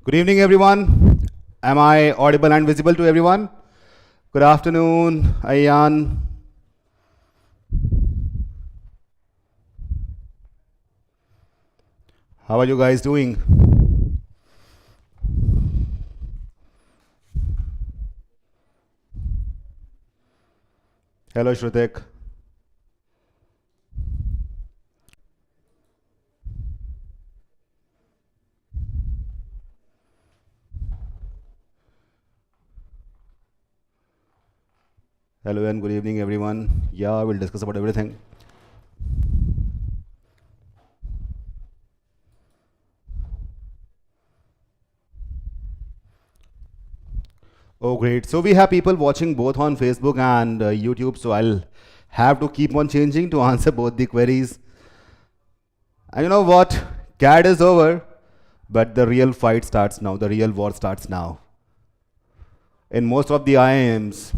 Good evening, everyone. Am I audible and visible to everyone? Good afternoon, Ayan. How are you guys doing? Hello, Shrutik. Hello and good evening, everyone. Yeah, we'll discuss about everything. Oh, great. So we have people watching both on Facebook and YouTube, so I'll have to keep on changing to answer both the queries. And you know what? CAD is over, but the real fight starts now. The real war starts now. In most of the IIMs,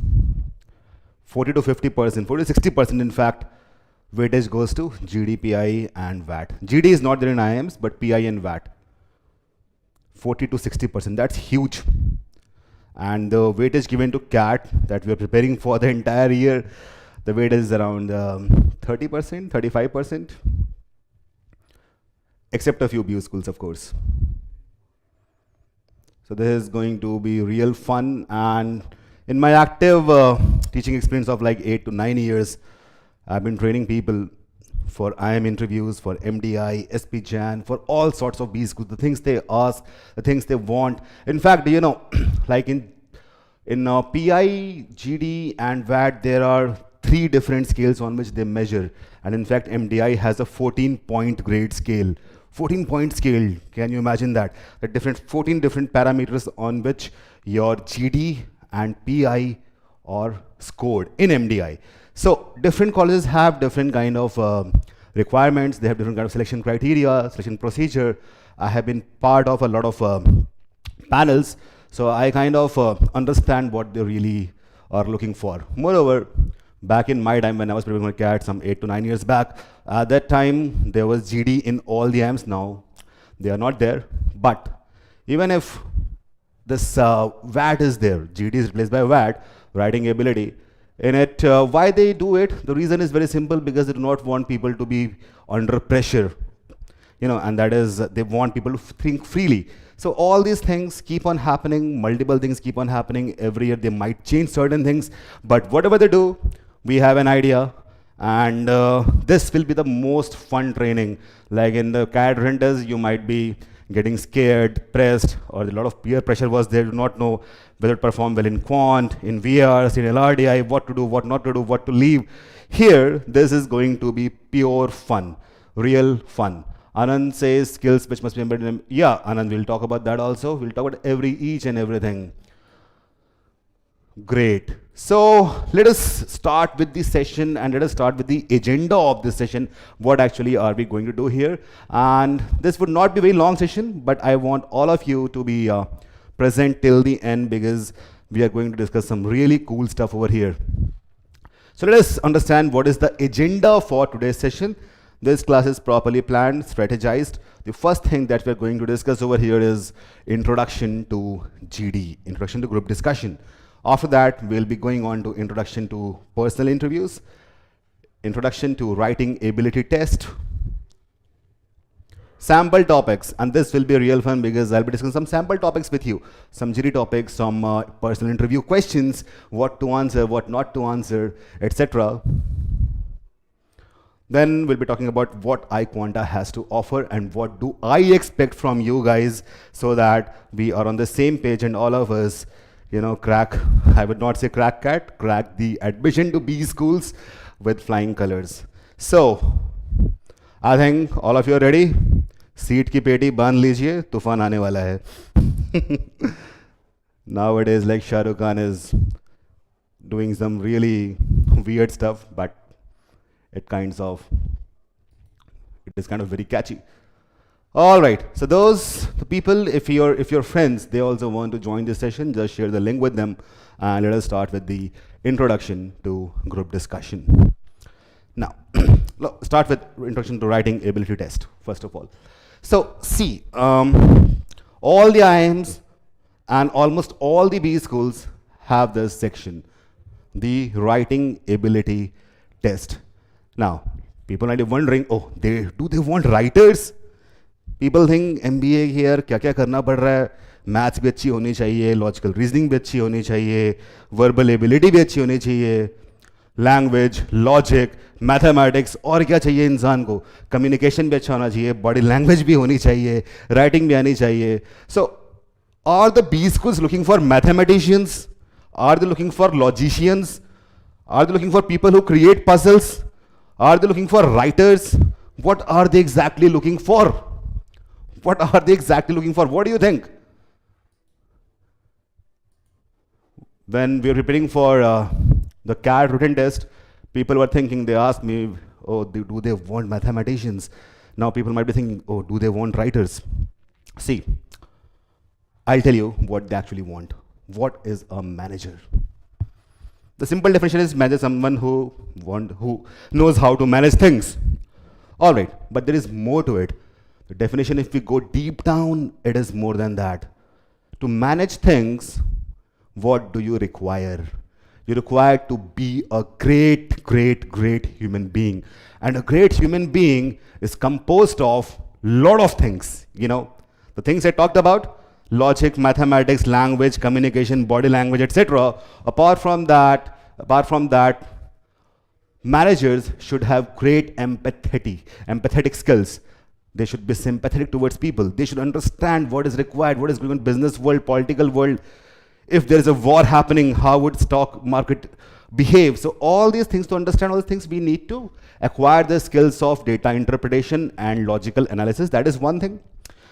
40 to 50%, 40 to 60%, in fact, weightage goes to GDPI and VAT. GD is not there in IIMs, but PI and VAT. 40 to 60%. That's huge. And the weightage given to CAT that we are preparing for the entire year, the weight is around 30%, 35%, except a few BU schools, of course. So this is going to be real fun. And in my active teaching experience of like 8 to 9 years, I've been training people for IM interviews, for MDI, SPJAN, for all sorts of B schools, the things they ask, the things they want. In fact, you know, like in PI, GD, and VAT, there are 3 different scales on which they measure. And in fact, MDI has a 14-point grade scale. 14-point scale, can you imagine that? The 14 different parameters on which your GD and PI are scored in MDI. So different colleges have different kind of requirements. They have different kind of selection criteria, selection procedure. I have been part of a lot of panels, so I kind of understand what they really are looking for. Moreover, back in my time when I was preparing for CAT some 8 to 9 years back, at that time there was GD in all the IIMs. Now they are not there. But even if this VAT is there, GD is replaced by VAT, writing ability, in it, why they do it? The reason is very simple, because they do not want people to be under pressure, you know, and that is they want people to think freely. So all these things keep on happening, multiple things keep on happening. Every year they might change certain things, but whatever they do, we have an idea, and this will be the most fun training. Like in the CAD renders, you might be getting scared, pressed, or a lot of peer pressure was there. Do not know whether to perform well in quant, in VRs, in LRDI, what to do, what not to do, what to leave. Here, this is going to be pure fun, real fun. Anand says skills which must be embedded in. Yeah, Anand, we'll talk about that also. We'll talk about each and everything. Great. So let us start with the session, and let us start with the agenda of this session. What actually are we going to do here? And this would not be a very long session, but I want all of you to be present till the end, because we are going to discuss some really cool stuff over here. So let us understand what is the agenda for today's session. This class is properly planned, strategized. The first thing that we're going to discuss over here is introduction to GD, introduction to group discussion. After that, we'll be going on to introduction to personal interviews, introduction to writing ability test, sample topics, and this will be real fun because I'll be discussing some sample topics with you, some GD topics, some personal interview questions, what to answer, what not to answer, etc. Then we'll be talking about what iQuanta has to offer and what do I expect from you guys, so that we are on the same page and all of us, you know, crack, I would not say crack CAT, crack the admission to B schools with flying colors. So, I think all of you are ready. Seat ki peti बांध लीजिए, तूफान आने वाला है. Nowadays, like Shah Rukh Khan is doing some really weird stuff, but it is kind of very catchy. All right, so the people, if your friends, they also want to join this session, just share the link with them, and let us start with the introduction to group discussion. Now, start with introduction to writing ability test, first of all. So see, All the IIMs and almost all the B schools have this section, the writing ability test. Now, people might be wondering, oh, do they want writers? People think MBA here, क्या क्या करना पड़ रहा है? Maths भी अच्छी होनी चाहिए, logical reasoning भी अच्छी होनी चाहिए, verbal ability भी अच्छी होनी चाहिए, language, logic, mathematics और क्या चाहिए इंसान को? Communication भी अच्छा होना चाहिए, body language भी होनी चाहिए, writing भी आनी चाहिए. So, are the B schools looking for mathematicians? Are they looking for logicians? Are they looking for people who create puzzles? Are they looking for writers? What are they exactly looking for? What are they exactly looking for? What do you think? When we were preparing for the CAT written test, people were thinking, they asked me, oh, do they want mathematicians? Now people might be thinking, oh, do they want writers? See, I'll tell you what they actually want. What is a manager? The simple definition is manager someone who knows how to manage things. All right, but there is more to it. The definition, if we go deep down, it is more than that. To manage things, what do you require? You require to be a great, great, great human being. And a great human being is composed of lot of things. You know, the things I talked about, logic, mathematics, language, communication, body language, etc. Apart from that, managers should have great empathetic skills. They should be sympathetic towards people. They should understand what is required, what is going on in business world, political world. If there is a war happening, how would stock market behave? So all these things, to understand all these things, we need to acquire the skills of data interpretation and logical analysis. That is one thing,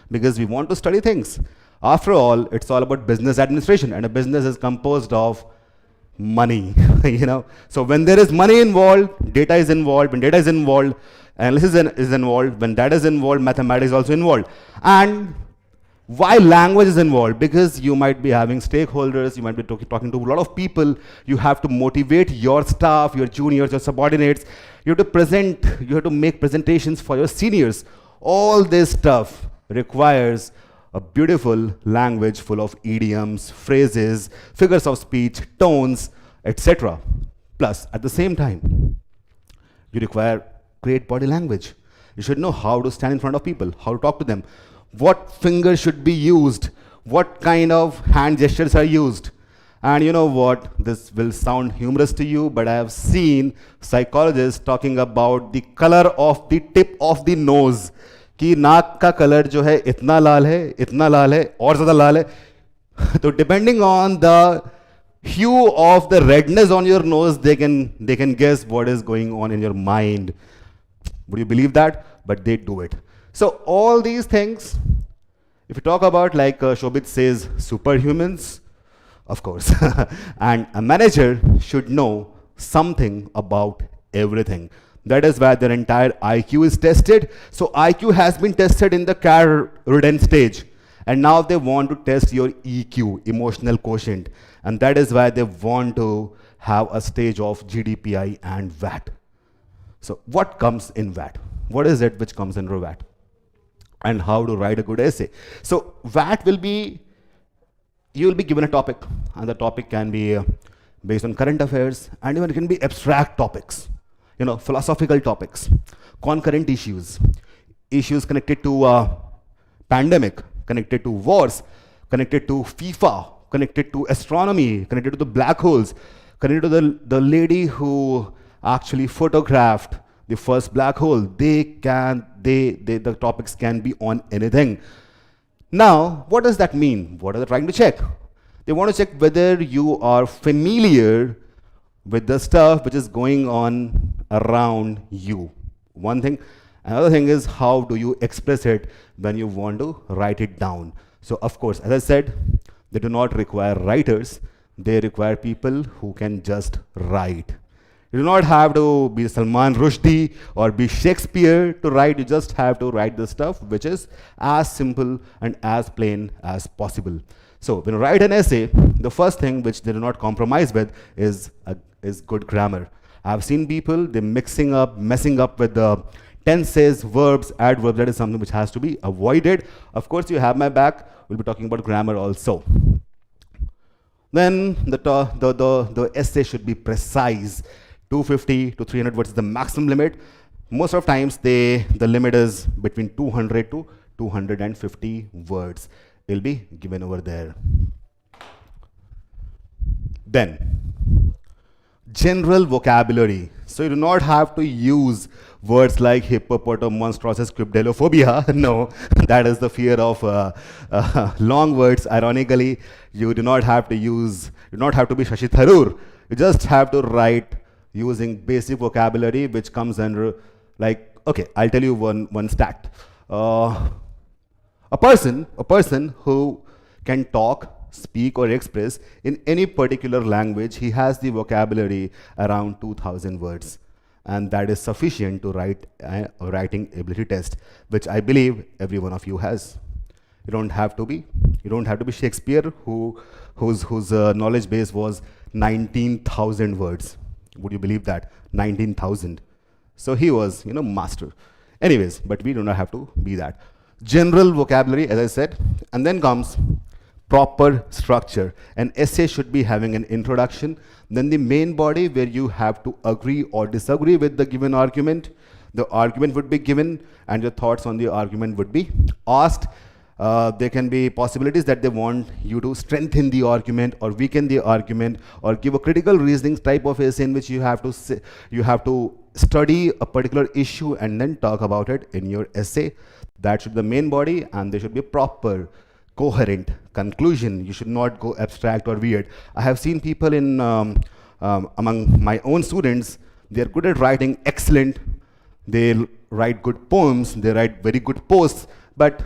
because we want to study things. After all, it's all about business administration, and a business is composed of money, you know. So when there is money involved, data is involved. When data is involved, analysis is involved. When data is involved, mathematics is also involved. And why language is involved? Because you might be having stakeholders, you might be talking to a lot of people. You have to motivate your staff, your juniors, your subordinates. You have to make presentations for your seniors. All this stuff requires a beautiful language full of idioms, phrases, figures of speech, tones, etc. Plus, at the same time, you require great body language. You should know how to stand in front of people, how to talk to them, what fingers should be used, what kind of hand gestures are used. And you know what, this will sound humorous to you, but I have seen psychologists talking about the color of the tip of the nose. कि नाक का colour जो है इतना लाल है और ज़्यादा लाल है तो depending on the hue of the redness on your nose, they can guess what is going on in your mind. Would you believe that? But they do it. So all these things, if you talk about, like Shobit says, superhumans, of course, and a manager should know something about everything. That is why their entire IQ is tested. So IQ has been tested in the car-ridden stage. And now they want to test your EQ, emotional quotient. And that is why they want to have a stage of GDPI and WAT. So what comes in WAT? What is it which comes in WAT? And how to write a good essay? So WAT will be, you will be given a topic. And the topic can be based on current affairs. And even it can be abstract topics. You know, philosophical topics, concurrent issues connected to pandemic, connected to wars, connected to FIFA, connected to astronomy, connected to the black holes, connected to the lady who actually photographed the first black hole. The topics can be on anything. Now, what does that mean? What are they trying to check? They want to check whether you are familiar with the stuff which is going on around you. One thing. Another thing is, how do you express it when you want to write it down? So of course, as I said, they do not require writers. They require people who can just write. You do not have to be Salman Rushdie or be Shakespeare to write. You just have to write the stuff which is as simple and as plain as possible. So when you write an essay, the first thing which they do not compromise with is good grammar. I've seen people, they're messing up with the Tenses, verbs, adverbs, that is something which has to be avoided. Of course, you have my back. We'll be talking about grammar also. Then the essay should be precise. 250 to 300 words is the maximum limit. Most of times, the limit is between 200 to 250 words. It'll be given over there. Then, general vocabulary. So you do not have to use words like hippopotamonstrous cryptalophobia. No, that is the fear of long words. Ironically, you do not have to use, you do not have to be Shashi Tharoor. You just have to write using basic vocabulary, which comes under, like, okay, I'll tell you one stat. A person who can talk, speak or express in any particular language, he has the vocabulary around 2000 words, and that is sufficient to write a writing ability test, which I believe every one of you has. You don't have to be Shakespeare, whose knowledge base was 19,000 words. Would you believe that? 19,000. So he was, master. Anyways, but we do not have to be that. General vocabulary, as I said, and then comes proper structure. An essay should be having an introduction, then the main body where you have to agree or disagree with the given argument. The argument would be given and your thoughts on the argument would be asked. There can be possibilities that they want you to strengthen the argument or weaken the argument or give a critical reasoning type of essay in which you have to study a particular issue and then talk about it in your essay. That should be the main body, and there should be a proper coherent conclusion. You should not go abstract or weird. I have seen people among my own students, they are good at writing excellent, they write good poems, they write very good posts, but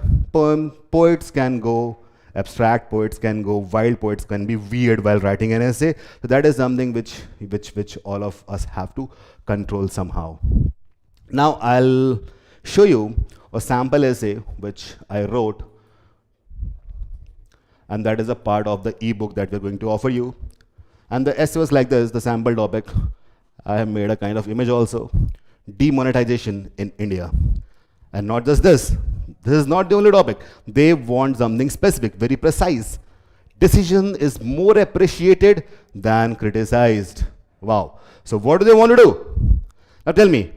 poets can go abstract, poets can go wild, poets can be weird while writing an essay. So that is something which all of us have to control somehow. Now I'll show you a sample essay which I wrote, and that is a part of the ebook that we're going to offer you. And the essay was like this, the sample topic. I have made a kind of image also. Demonetization in India. And not just this is not the only topic. They want something specific, very precise. Decision is more appreciated than criticized. Wow. So what do they want to do? Now tell me,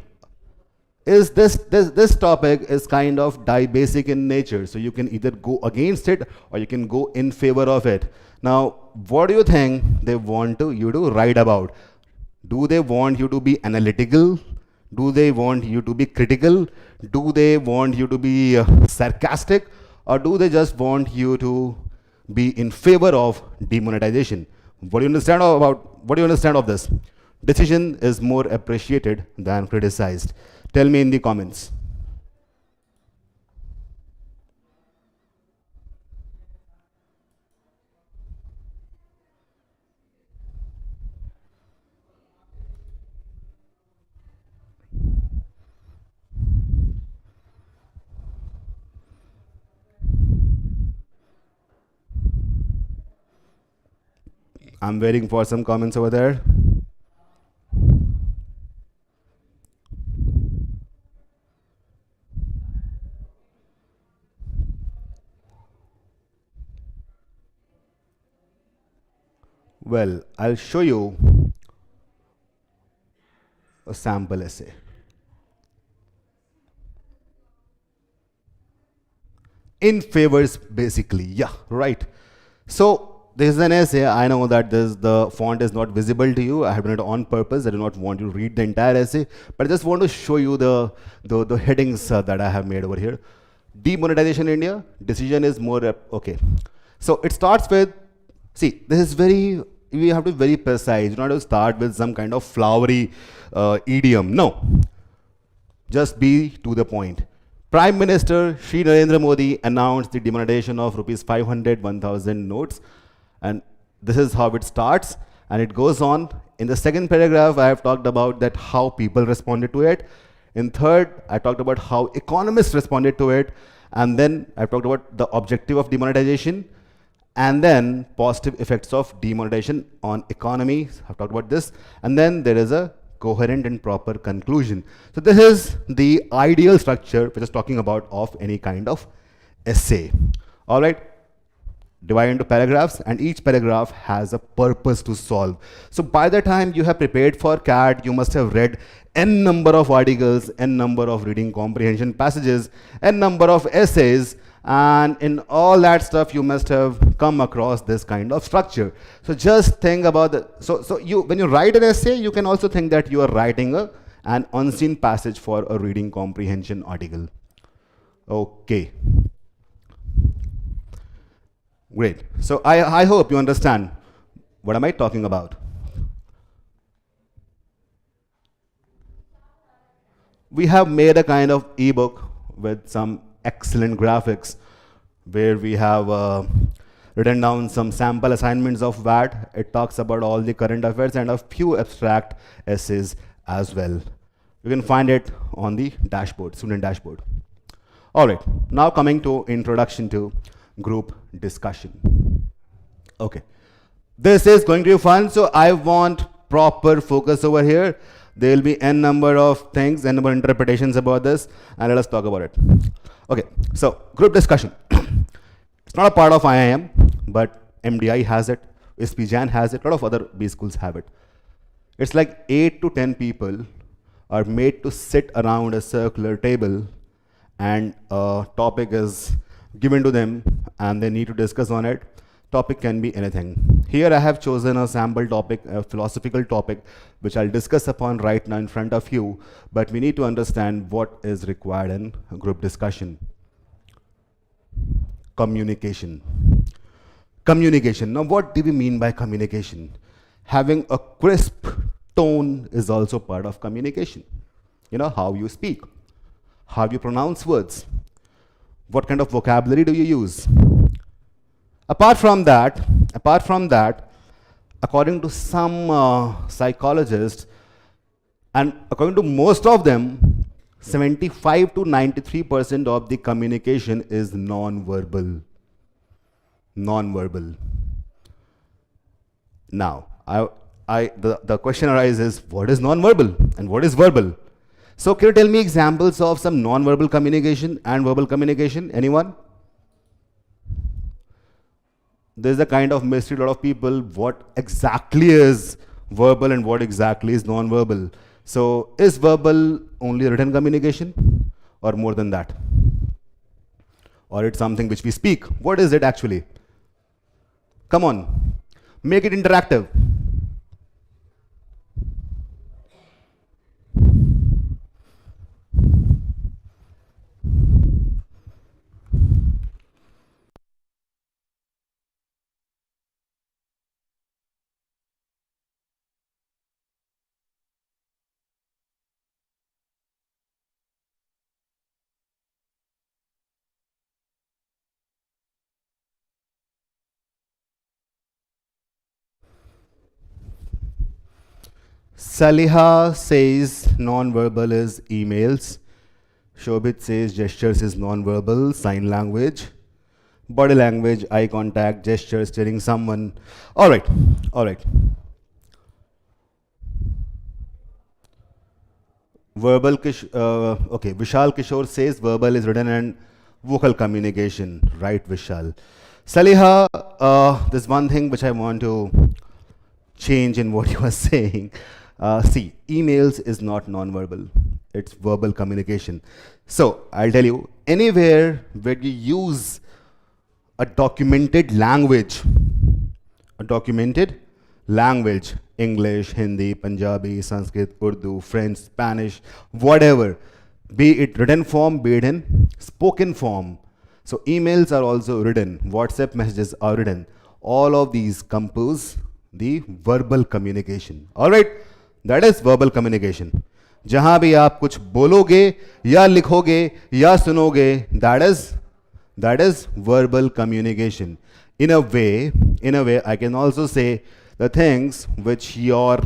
is this topic is kind of basic in nature, so you can either go against it or you can go in favor of it. Now, what do you think they want you to write about? Do they want you to be analytical? Do they want you to be critical? Do they want you to be sarcastic? Or do they just want you to be in favor of demonetization? What do you understand of this? Decision is more appreciated than criticized. Tell me in the comments. I'm waiting for some comments over there. Well, I'll show you a sample essay. In favors, basically, yeah, right. So this is an essay. I know that the font is not visible to you. I have done it on purpose. I do not want you to read the entire essay, but I just want to show you the headings that I have made over here. Demonetization in India, decision is more, okay. So it starts with, see, this is very, we have to be very precise. You don't have to start with some kind of flowery idiom. No, just be to the point. Prime Minister Shri Narendra Modi announced the demonetization of rupees 500, 1000 notes. And this is how it starts. And it goes on. In the second paragraph, I have talked about that how people responded to it. In third, I talked about how economists responded to it. And then I talked about the objective of demonetization. And then positive effects of demonetization on economy. I've talked about this. And then there is a coherent and proper conclusion. So this is the ideal structure which is talking about of any kind of essay. All right, divide into paragraphs, and each paragraph has a purpose to solve. So by the time you have prepared for CAT, you must have read n number of articles, n number of reading comprehension passages, n number of essays, and in all that stuff you must have come across this kind of structure. So just think about the, so you, when you write an essay, you can also think that you are writing an unseen passage for a reading comprehension article. Okay. Great. So I hope you understand what am I talking about. We have made a kind of ebook with some excellent graphics where we have written down some sample assignments of WAT. It talks about all the current affairs and a few abstract essays as well. You can find it on the dashboard, student dashboard. All right, now coming to introduction to group discussion. Okay, this is going to be fun, so I want proper focus over here. There will be n number of things, n number of interpretations about this, and let us talk about it. Okay, so group discussion. It's not a part of IIM, but MDI has it, SPJAN has it, a lot of other B schools have it. It's like 8 to 10 people are made to sit around a circular table, and a topic is given to them and they need to discuss on it. Topic can be anything. Here I have chosen a sample topic, a philosophical topic, which I'll discuss upon right now in front of you, but we need to understand what is required in a group discussion. Communication. Communication. Now what do we mean by communication? Having a crisp tone is also part of communication. You know, how you speak, how you pronounce words, what kind of vocabulary do you use? Apart from that, according to some psychologists, and according to most of them, 75 to 93% of the communication is non-verbal. Non-verbal. Now, the question arises, what is non-verbal and what is verbal? So can you tell me examples of some non-verbal communication and verbal communication? Anyone? There's a kind of mystery, a lot of people, what exactly is verbal and what exactly is non-verbal. So is verbal only written communication or more than that? Or it's something which we speak? What is it actually? Come on, make it interactive. Saliha says non-verbal is emails. Shobit says gestures is non-verbal, sign language. Body language, eye contact, gestures, telling someone. All right, all right. Verbal, okay, Vishal Kishore says verbal is written and vocal communication. Right, Vishal. Saliha, there's one thing which I want to change in what you are saying. See, emails is not non-verbal. It's verbal communication. So I'll tell you, anywhere where you use a documented language, English, Hindi, Punjabi, Sanskrit, Urdu, French, Spanish, whatever, be it written form, be it in spoken form. So emails are also written, WhatsApp messages are written. All of these compose the verbal communication. All right, that is verbal communication. जहां भी आप कुछ बोलोगे या लिखोगे या सुनोगे, that is verbal communication. In a way, I can also say the things which your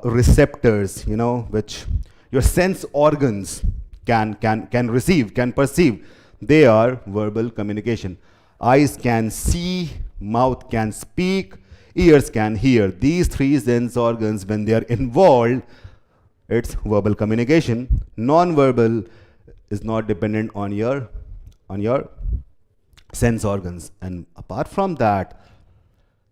receptors, you know, which your sense organs can receive, can perceive, they are verbal communication. Eyes can see, mouth can speak, ears can hear. These three sense organs, when they are involved, It's verbal communication. Non-verbal is not dependent on your sense organs. And apart from that,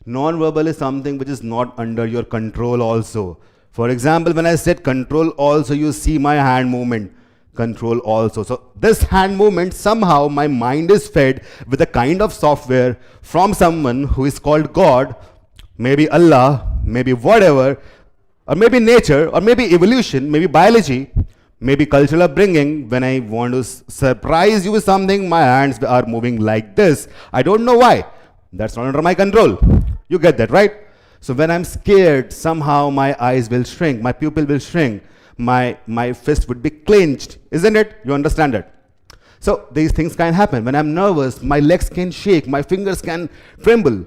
non-verbal is something which is not under your control also. For example, when I said control also, you see my hand movement. Control also. So this hand movement, somehow my mind is fed with a kind of software from someone who is called God, maybe Allah, maybe whatever, or maybe nature, or maybe evolution, maybe biology, maybe cultural upbringing. When I want to surprise you with something, my hands are moving like this. I don't know why. That's not under my control. You get that, right? So when I'm scared, somehow my eyes will shrink, my pupil will shrink, my fist would be clenched, isn't it? You understand it? So these things can happen. When I'm nervous, my legs can shake, my fingers can tremble.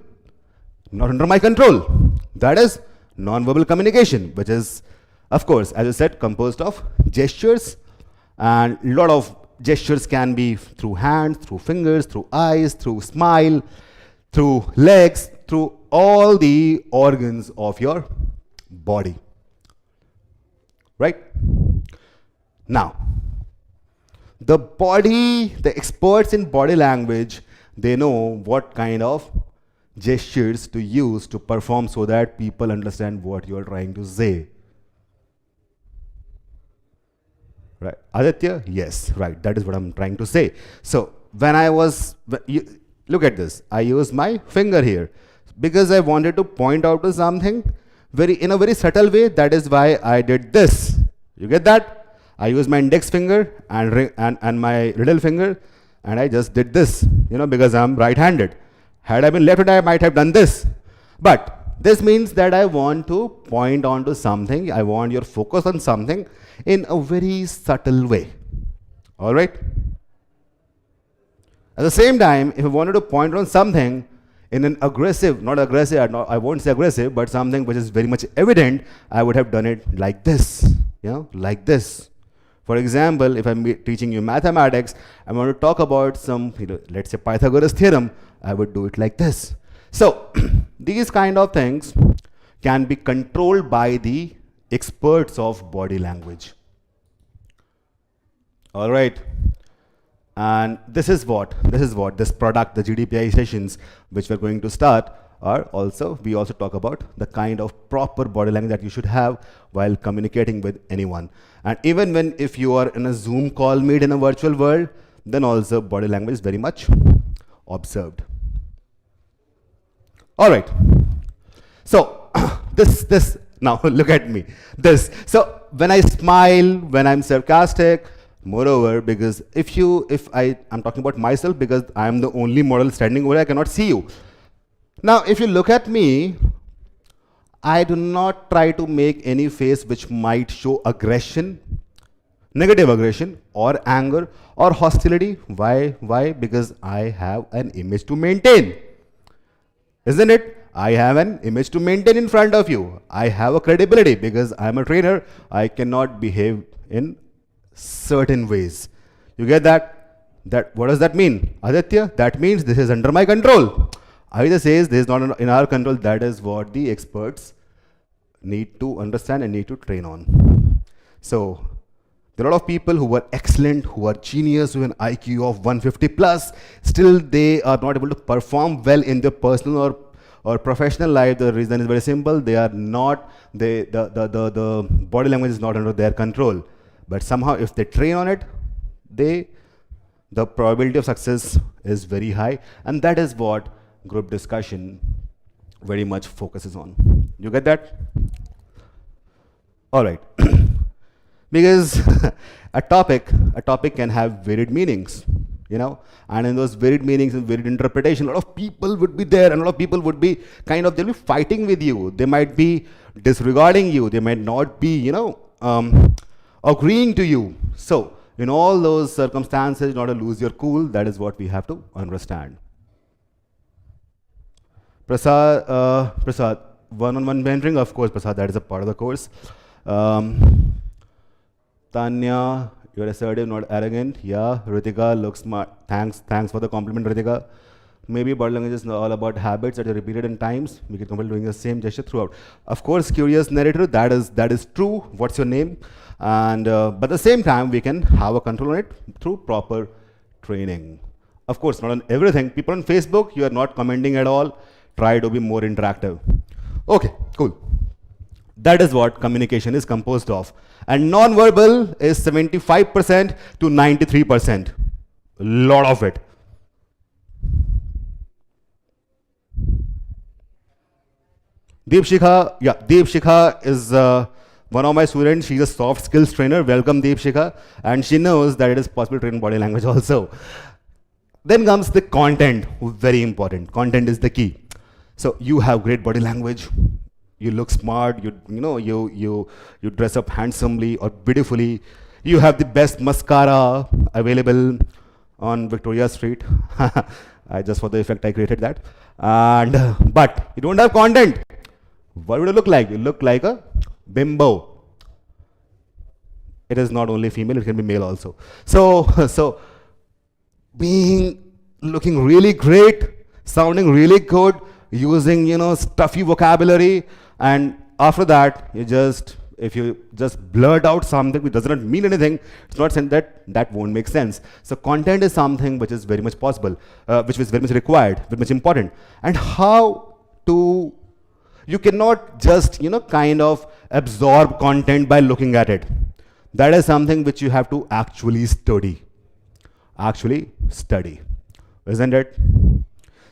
Not under my control. That is non-verbal communication, which is, of course, as I said, composed of gestures, and a lot of gestures can be through hands, through fingers, through eyes, through smile, through legs, through all the organs of your body. Right? Now, the experts in body language, they know what kind of gestures to use to perform so that people understand what you are trying to say. Right? Aditya? Yes, right. That is what I'm trying to say. So, look at this. I use my finger here because I wanted to point out to something in a very subtle way. That is why I did this. You get that? I use my index finger and my little finger, and I just did this, because I'm right-handed. Had I been left-handed, I might have done this. But this means that I want to point onto something. I want your focus on something in a very subtle way. All right? At the same time, if I wanted to point on something in an aggressive, I won't say aggressive, but something which is very much evident, I would have done it like this, like this. For example, if I'm teaching you mathematics, I want to talk about some, let's say Pythagoras theorem, I would do it like this. So, these kind of things can be controlled by the experts of body language. All right. And this is what this product, the GDPI sessions, which we're going to start, we also talk about the kind of proper body language that you should have while communicating with anyone. And even if you are in a Zoom call meet in a virtual world, then also body language is very much observed. All right. So this now look at me. So when I smile, when I'm sarcastic, moreover, because I'm talking about myself because I'm the only model standing over here, I cannot see you. Now, if you look at me, I do not try to make any face which might show aggression, negative aggression, or anger, or hostility. Why? Because I have an image to maintain. Isn't it? I have an image to maintain in front of you. I have a credibility because I'm a trainer. I cannot behave in certain ways. You get that? What does that mean? Aditya, that means this is under my control. Aditya says this is not in our control. That is what the experts need to understand and need to train on. So, there are a lot of people who are excellent, who are genius, who have an IQ of 150 plus, still they are not able to perform well in their personal or professional life. The reason is very simple. They are not, the body language is not under their control. But somehow if they train on it, the probability of success is very high. And that is what group discussion very much focuses on. You get that? All right. Because a topic can have varied meanings, and in those varied meanings and varied interpretation, a lot of people would be there, and a lot of people would be they'll be fighting with you. They might be disregarding you. They might not be, agreeing to you. So, in all those circumstances, not to lose your cool, that is what we have to understand. Prasad, one-on-one mentoring, of course, Prasad, that is a part of the course. Tanya, you're assertive, not arrogant. Yeah, Ritika looks smart. Thanks for the compliment, Ritika. Maybe body language is all about habits that are repeated in times. We can compare doing the same gesture throughout. Of course, curious narrator, that is true. What's your name? And but at the same time, we can have a control on it through proper training. Of course, not on everything. People on Facebook, you are not commenting at all. Try to be more interactive. Okay, cool. That is what communication is composed of. And non-verbal is 75% to 93%. A lot of it. Deepshikha is one of my students. She's a soft skills trainer. Welcome, Deepshikha. And she knows that it is possible to train body language also. Then comes the content, very important. Content is the key. So you have great body language. You look smart. You dress up handsomely or beautifully. You have the best mascara available on Victoria Street. Just for the effect, I created that. And but you don't have content. What would you look like? You look like a bimbo. It is not only female; it can be male also. So looking really great, sounding really good, using stuffy vocabulary, and after that if you just blurt out something which does not mean anything, it's not saying that won't make sense. So content is something which is very much possible, which is very much required, very much important. And you cannot just kind of absorb content by looking at it. That is something which you have to actually study. Isn't it?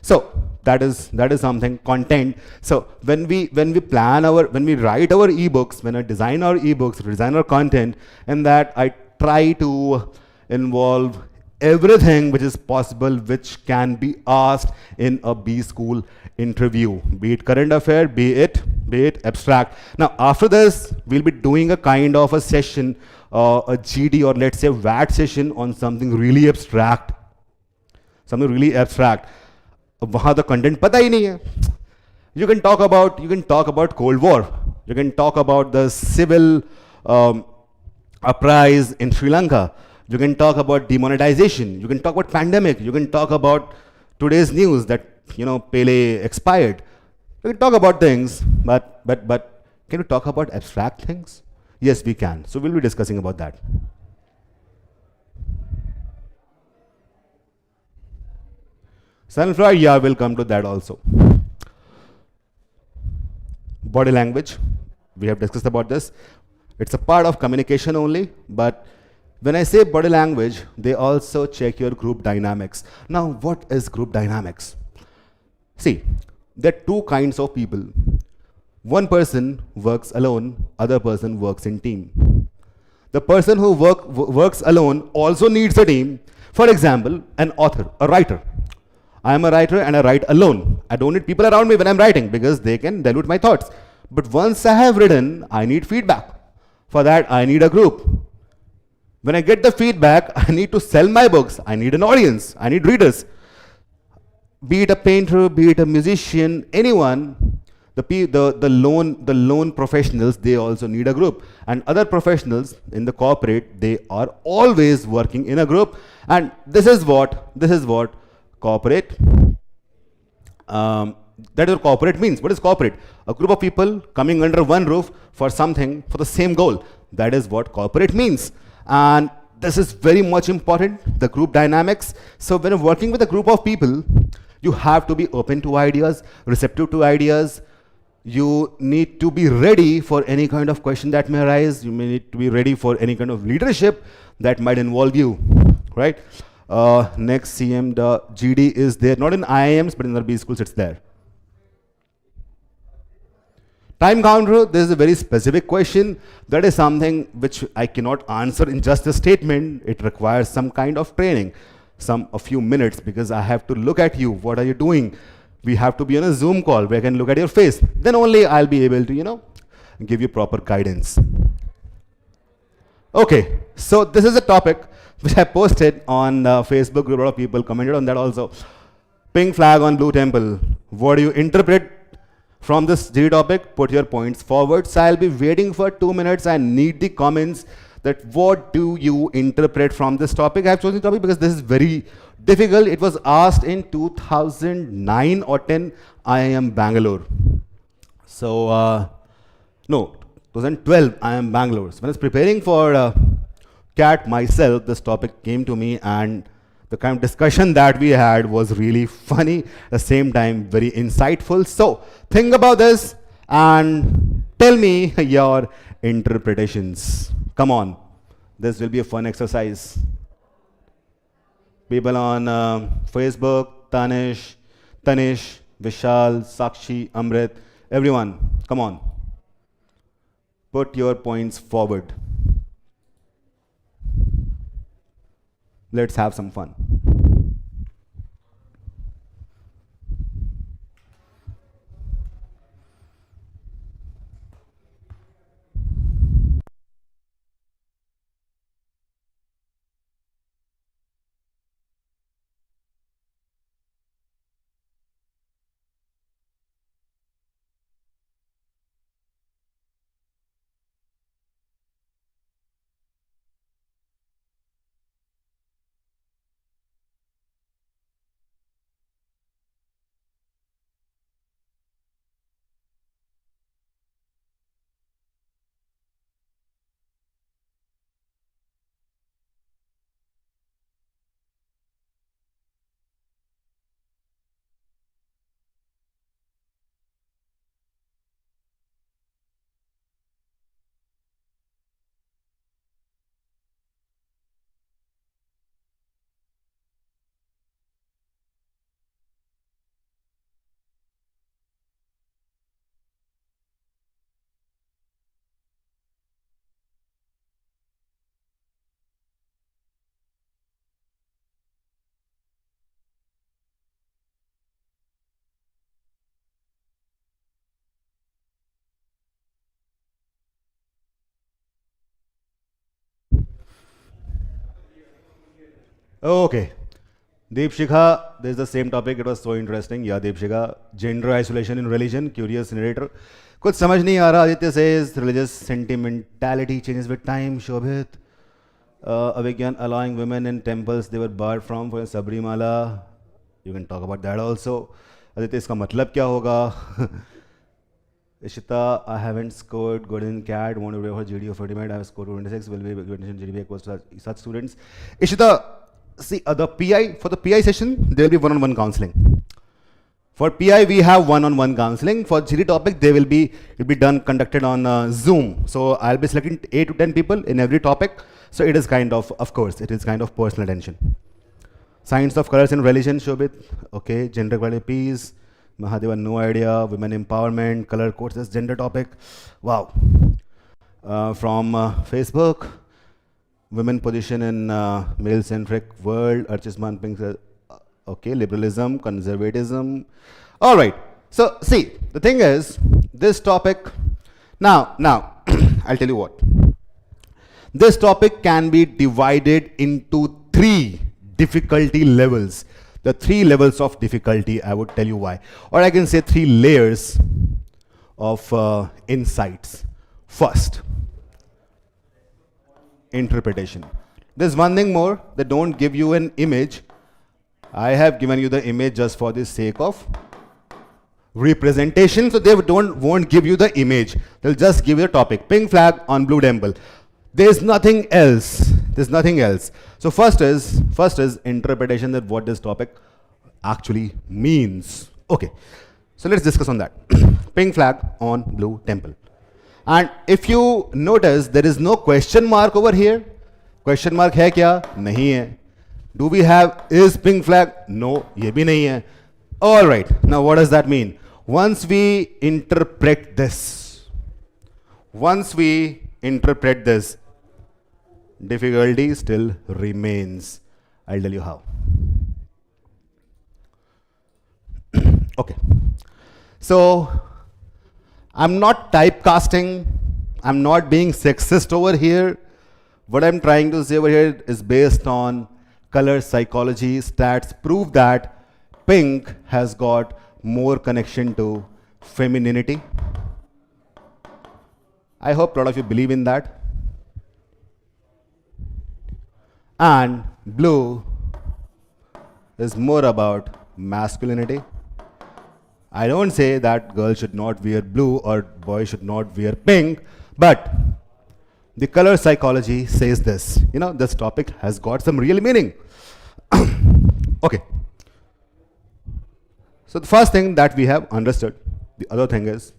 So that is something, content. So when we write our ebooks, when I design our ebooks, design our content, in that I try to involve everything which is possible, which can be asked in a B school interview, be it current affair, be it abstract. Now after this, we'll be doing a kind of a session, a GD or let's say WAT session on something really abstract. वहाँ तो content पता ही नहीं है. You can talk about Cold War. You can talk about the civil uprise in Sri Lanka. You can talk about demonetization. You can talk about pandemic. You can talk about today's news that Pele expired. You can talk about things, but can you talk about abstract things? Yes, we can. So we'll be discussing about that. Sunflower, yeah, we'll come to that also. Body language, we have discussed about this. It's a part of communication only, but when I say body language, they also check your group dynamics. Now, what is group dynamics? See, there are two kinds of people. One person works alone, other person works in team. The person who works alone also needs a team. For example, an author, a writer. I am a writer and I write alone. I don't need people around me when I'm writing because they can dilute my thoughts. But once I have written, I need feedback. For that, I need a group. When I get the feedback, I need to sell my books. I need an audience. I need readers. Be it a painter, be it a musician, anyone, the lone professionals, they also need a group. And other professionals in the corporate, they are always working in a group. And this is what corporate, that is what corporate means. What is corporate? A group of people coming under one roof for something, for the same goal. That is what corporate means. And this is very much important, the group dynamics. So when you're working with a group of people, you have to be open to ideas, receptive to ideas. You need to be ready for any kind of question that may arise. You may need to be ready for any kind of leadership that might involve you, right? Next CM, the GD is there, not in IIMs, but in the B schools it's there. Time counter, this is a very specific question. That is something which I cannot answer in just a statement. It requires some kind of training, a few minutes, because I have to look at you. What are you doing? We have to be on a Zoom call where I can look at your face. Then only I'll be able to, give you proper guidance. Okay, so this is a topic which I posted on Facebook. A lot of people commented on that also. Pink flag on blue temple. What do you interpret from this G topic? Put your points forward. So I'll be waiting for 2 minutes. I need the comments that what do you interpret from this topic. I have chosen the topic because this is very Difficult, it was asked in 2009 or 10, I am Bangalore. So, no, 2012, I am Bangalore. So when I was preparing for CAT myself, this topic came to me, and the kind of discussion that we had was really funny, at the same time very insightful. So think about this and tell me your interpretations. Come on, this will be a fun exercise. People on Facebook, Tanish, Vishal, Sakshi, Amrit, everyone, come on. Put your points forward. Let's have some fun. Okay. Deepshikha, this is the same topic. It was so interesting. Yeah, Deepshikha, gender isolation in religion, curious narrator. कुछ समझ नहीं आ रहा. Aditya says religious sentimentality changes with time. Shobhit, Avigyan allowing women in temples they were barred from for Sabrimala. You can talk about that also. Aditya, इसका मतलब क्या होगा? Ishita, I haven't scored good in CAT. Want to be for GDO 40 minute. I have scored 26. Will be GDPI equals to such students. Ishita, see, the PI, for the PI session, there will be one-on-one counseling. For PI, we have one-on-one counseling. For GD topic, it will be conducted on Zoom. So I'll be selecting 8 to 10 people in every topic. So it is kind of course, it is kind of personal attention. Science of colors in religion, Shobit. Okay, gender equality, peace. Mahadeva, no idea. Women empowerment, color courses, gender topic. Wow. From Facebook. Women position in male-centric world. Archisman Pink says, okay, liberalism, conservatism. All right. So, see, the thing is, this topic, now, I'll tell you what. This topic can be divided into 3 difficulty levels. The 3 levels of difficulty, I would tell you why. Or I can say 3 layers of insights. First, interpretation. There's one thing more, they don't give you an image. I have given you the image just for the sake of representation, so they won't give you the image. They'll just give you the topic. Pink flag on blue temple. There's nothing else. There's nothing else. So first is interpretation, that what this topic actually means. Okay, so let's discuss on that. Pink flag on blue temple. And if you notice, there is no question mark over here. Question mark hai kya? Nahi hai. Do we have is pink flag? No, ye bhi nahi hai. All right, now what does that mean? Once we interpret this, difficulty still remains. I'll tell you how. Okay, so I'm not typecasting, I'm not being sexist over here. What I'm trying to say over here is based on color psychology. Stats prove that pink has got more connection to femininity. I hope a lot of you believe in that. And blue is more about masculinity. I don't say that girls should not wear blue or boys should not wear pink, but the color psychology says this. You know, this topic has got some real meaning. Okay. So the first thing that we have understood, the other thing is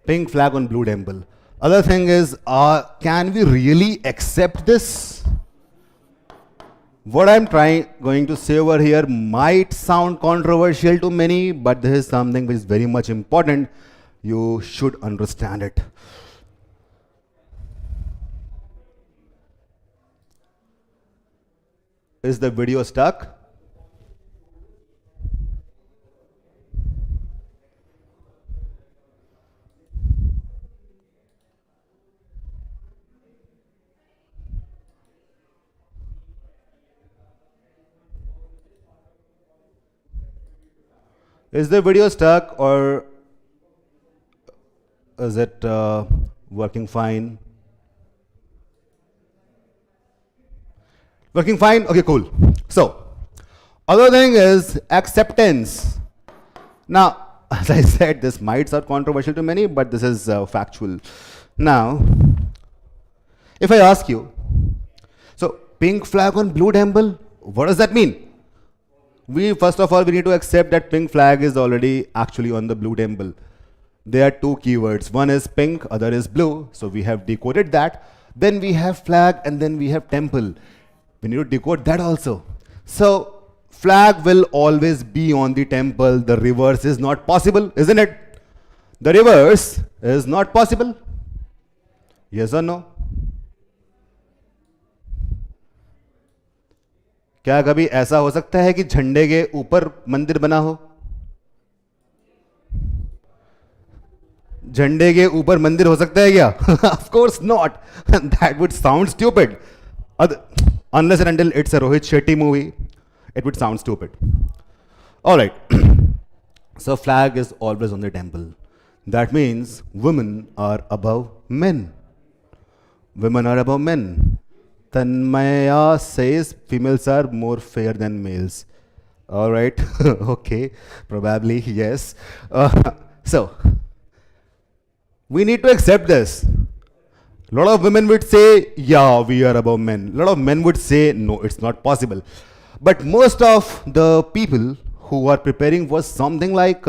pink flag on blue temple. Other thing is, can we really accept this? What I'm going to say over here might sound controversial to many, but this is something which is very much important. You should understand it. Is the video stuck? Is the video stuck or is it working fine? Working fine? Okay, cool. So, other thing is acceptance. Now, as I said, this might sound controversial to many, but this is factual. Now, if I ask you, so pink flag on blue temple, what does that mean? First of all, we need to accept that pink flag is already actually on the blue temple. There are two keywords. One is pink, other is blue. So we have decoded that. Then we have flag and then we have temple. We need to decode that also. So flag will always be on the temple. The reverse is not possible, isn't it? The reverse is not possible. Yes or no? क्या कभी ऐसा हो सकता है कि झंडे के ऊपर मंदिर बना हो? झंडे के ऊपर मंदिर हो सकता है क्या? Of course not. That would sound stupid. Unless and until it's a Rohit Shetty movie, it would sound stupid. All right. So flag is always on the temple. That means women are above men. Women are above men. Tanmaya says females are more fair than males. All right. Okay. Probably yes. So we need to accept this. A lot of women would say, yeah, we are above men. A lot of men would say, no, it's not possible. But most of the people who are preparing for something like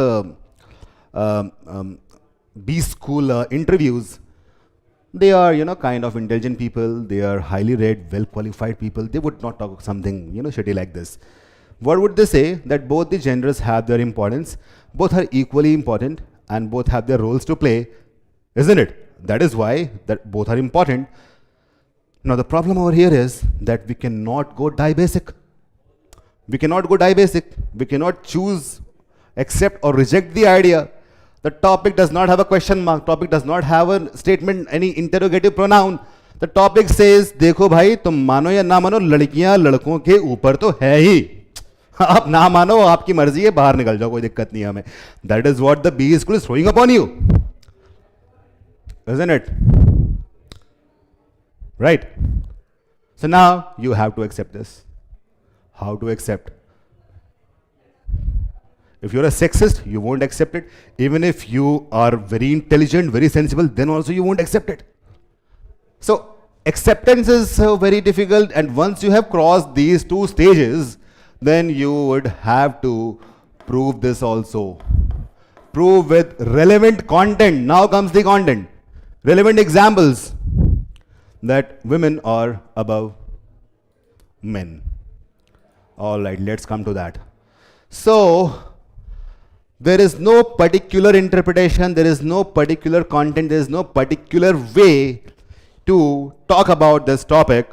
B school interviews, they are, kind of intelligent people. They are highly read, well-qualified people. They would not talk something, shitty like this. What would they say? That both the genders have their importance. Both are equally important and both have their roles to play. Isn't it? That is why that both are important. Now the problem over here is that we cannot go die basic. We cannot go die basic. We cannot choose, accept or reject the idea. The topic does not have a question mark. Topic does not have a statement, any interrogative pronoun. The topic says, देखो भाई तुम मानो या ना मानो लड़कियां लड़कों के ऊपर तो है ही. आप ना मानो आपकी मर्जी है, बाहर निकल जाओ, कोई दिक्कत नहीं है हमें. That is what the B school is throwing upon you. Isn't it? Right? So now you have to accept this. How to accept? If you're a sexist, you won't accept it. Even if you are very intelligent, very sensible, then also you won't accept it. So acceptance is very difficult, and once you have crossed these two stages, then you would have to prove this also. Prove with relevant content. Now comes the content. Relevant examples that women are above men. All right, let's come to that. So there is no particular interpretation, there is no particular content, there is no particular way to talk about this topic,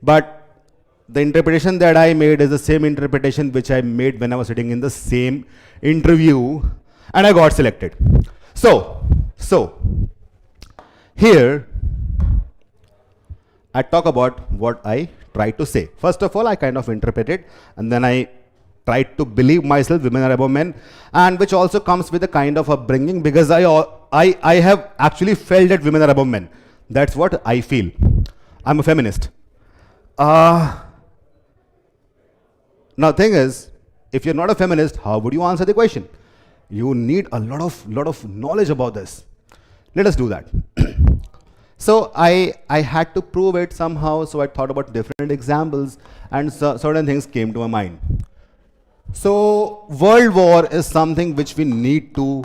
but the interpretation that I made is the same interpretation which I made when I was sitting in the same interview and I got selected. So here I talk about what I tried to say. First of all, I kind of interpreted, and then I tried to believe myself women are above men, and which also comes with a kind of upbringing, because I have actually felt that women are above men. That's what I feel. I'm a feminist. Now, thing is, if you're not a feminist, how would you answer the question? You need a lot of knowledge about this. Let us do that. So I had to prove it somehow, so I thought about different examples, and certain things came to my mind. So World War is something which we need to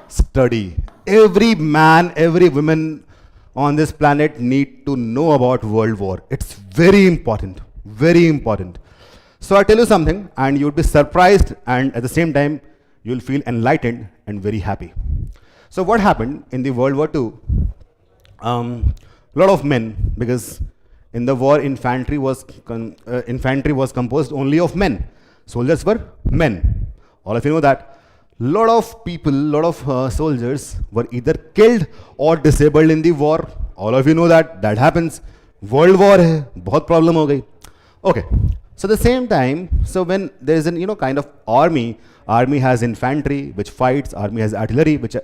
study. Every man, every woman on this planet need to know about World War. It's very important, very important. So I tell you something, and you'll be surprised, and at the same time, you'll feel enlightened and very happy. So what happened in the World War II? Lot of men, because in the war infantry was composed only of men. Soldiers were men. All of you know that. Lot of people, lot of soldiers were either killed or disabled in the war. All of you know that. That happens. World War hai, bahut problem ho gayi. Okay. So at the same time, so when there is an kind of army has infantry which fights, army has artillery which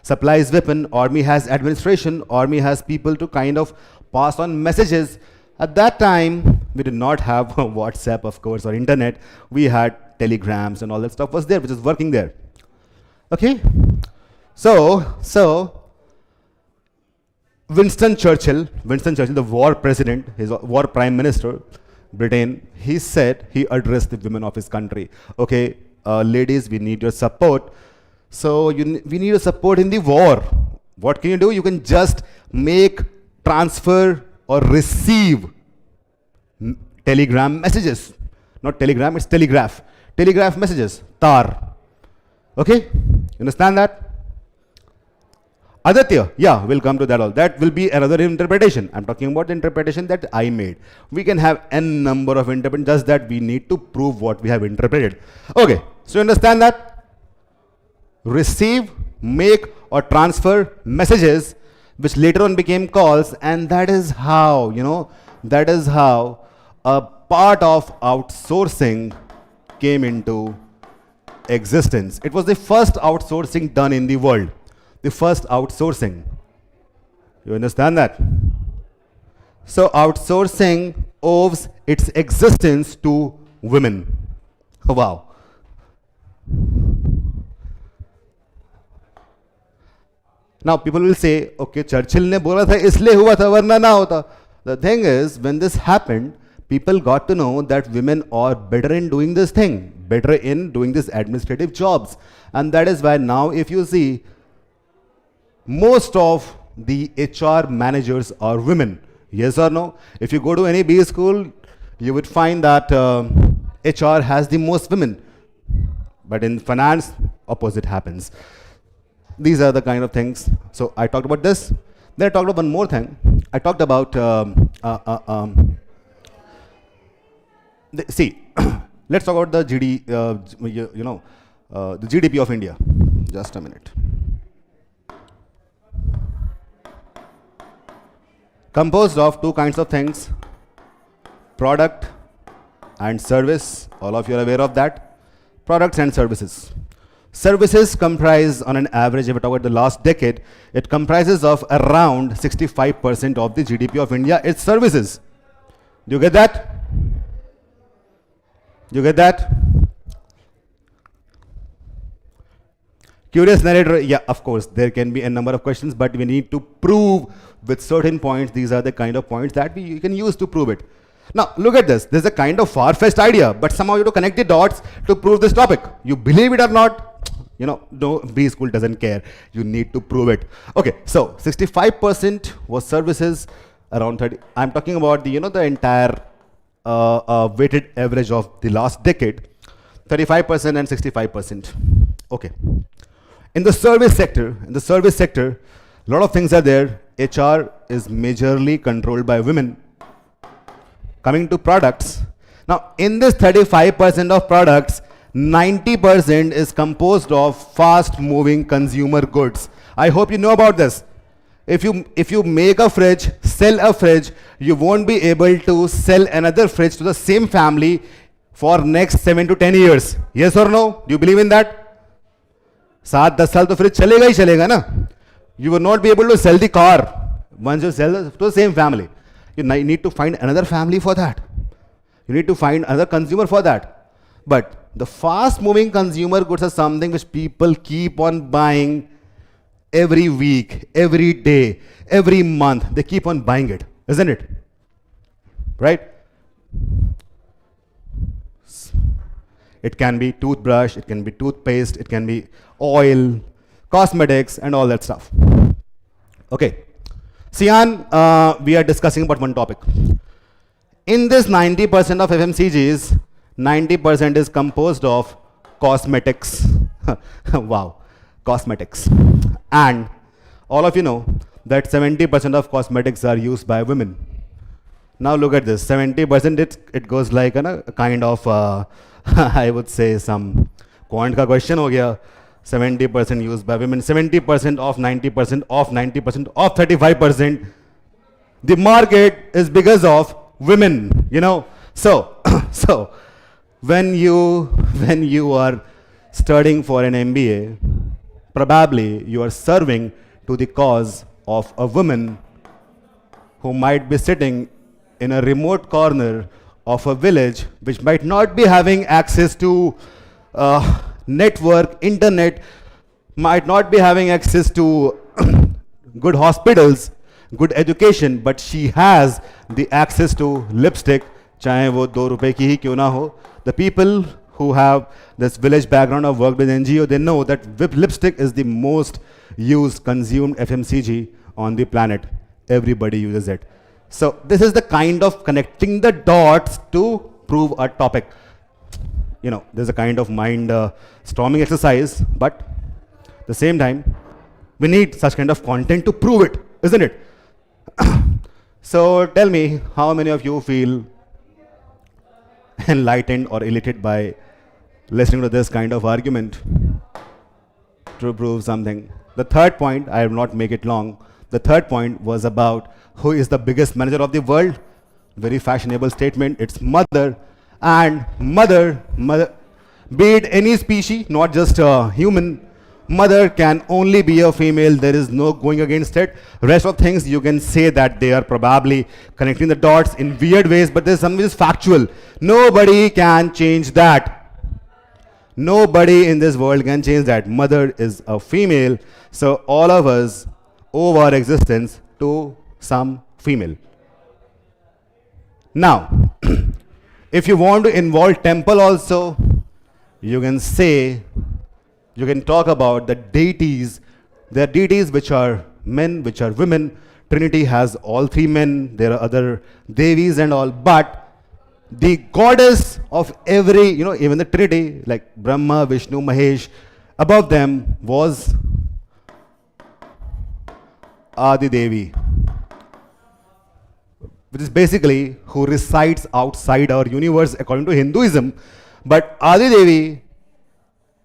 supplies weapon, army has administration, army has people to kind of pass on messages. At that time, we did not have WhatsApp, of course, or internet. We had telegrams and all that stuff was there, which is working there. Okay? So Winston Churchill, the war president, his war prime minister, Britain, he said, he addressed the women of his country. Okay, ladies, we need your support. So we need your support in the war. What can you do? You can just make, transfer, or receive telegram messages. Not telegram, it's telegraph. Telegraph messages, tar. Okay, you understand that? Aditya, yeah, we'll come to that all. That will be another interpretation. I'm talking about the interpretation that I made. We can have n number of interpretations, just that we need to prove what we have interpreted. Okay, so you understand that? Receive, make, or transfer messages, which later on became calls, and that is how, that is how a part of outsourcing came into existence. It was the first outsourcing done in the world. The first outsourcing. You understand that? So outsourcing owes its existence to women. Wow. Now people will say, okay, Churchill ne bola tha isliye hua tha warna na hota. The thing is, when this happened, people got to know that women are better in doing this thing, better in doing this administrative jobs. And that is why now if you see, most of the HR managers are women. Yes or no? If you go to any B school, you would find that HR has the most women. But in finance, opposite happens. These are the kind of things. So I talked about this. Then I talked about one more thing. I talked about, see, let's talk about the the GDP of India. Just a minute. Composed of two kinds of things, product and service. All of you are aware of that. Products and services. Services comprise, on an average, if we talk about the last decade, it comprises of around 65% of the GDP of India. It's services. Do you get that? You get that? Curious narrator, yeah, of course, there can be a number of questions, but we need to prove with certain points. These are the kind of points that you can use to prove it. Now, look at this. There's a kind of far-fetched idea, but somehow you have to connect the dots to prove this topic. You believe it or not, no, B school doesn't care. You need to prove it. Okay, so 65% was services, around 30. I'm talking about the, the entire weighted average of the last decade, 35% and 65%. Okay. In the service sector, a lot of things are there. HR is majorly controlled by women. Coming to products. Now, in this 35% of products, 90% is composed of fast-moving consumer goods. I hope you know about this. If you make a fridge, sell a fridge, you won't be able to sell another fridge to the same family for next 7 to 10 years. Yes or no? Do you believe in that? 7-10 साल तो fridge चलेगा ही चलेगा ना. You will not be able to sell the car once you sell to the same family. You need to find another family for that. You need to find another consumer for that. But the fast moving consumer goods are something which people keep on buying every week, every day, every month. They keep on buying it, isn't it? Right? It can be toothbrush, it can be toothpaste, it can be oil, cosmetics, and all that stuff. Okay. Sian, we are discussing about one topic. In this 90% of FMCGs, 90% is composed of cosmetics. Wow, cosmetics. And all of you know that 70% of cosmetics are used by women. Now look at this, 70% it goes like a kind of, I would say some quant ka question ho gaya. 70% used by women, 70% of 90% of 90% of 35%. The market is because of women, you know. So, so when you are studying for an MBA, probably you are serving to the cause of a woman who might be sitting in a remote corner of a village which might not be having access to network, internet, might not be having access to good hospitals, good education, but she has the access to lipstick, chahe wo 2 rupees ki hi kyun na ho. The people who have this village background or worked with NGO, they know that lipstick is the most used, consumed FMCG on the planet. Everybody uses it. So this is the kind of connecting the dots to prove a topic. You know, there's a kind of mind storming exercise, but at the same time, we need such kind of content to prove it, isn't it? So tell me, how many of you feel enlightened or elated by listening to this kind of argument to prove something? The third point, I will not make it long. The third point was about who is the biggest manager of the world. Very fashionable statement. It's mother. And mother, be it any species, not just human, mother can only be a female. There is no going against it. Rest of things, you can say that they are probably connecting the dots in weird ways, but there's something which is factual. Nobody can change that. Nobody in this world can change that. Mother is a female, so all of us owe our existence to some female. Now, if you want to involve temple also, you can say, you can talk about the deities. There are deities which are men, which are women. Trinity has all three men. There are other devis and all, but the goddess of every, you know, even the Trinity, like Brahma, Vishnu, Mahesh, above them was Adi Devi, which is basically who resides outside our universe according to Hinduism. But Adi Devi,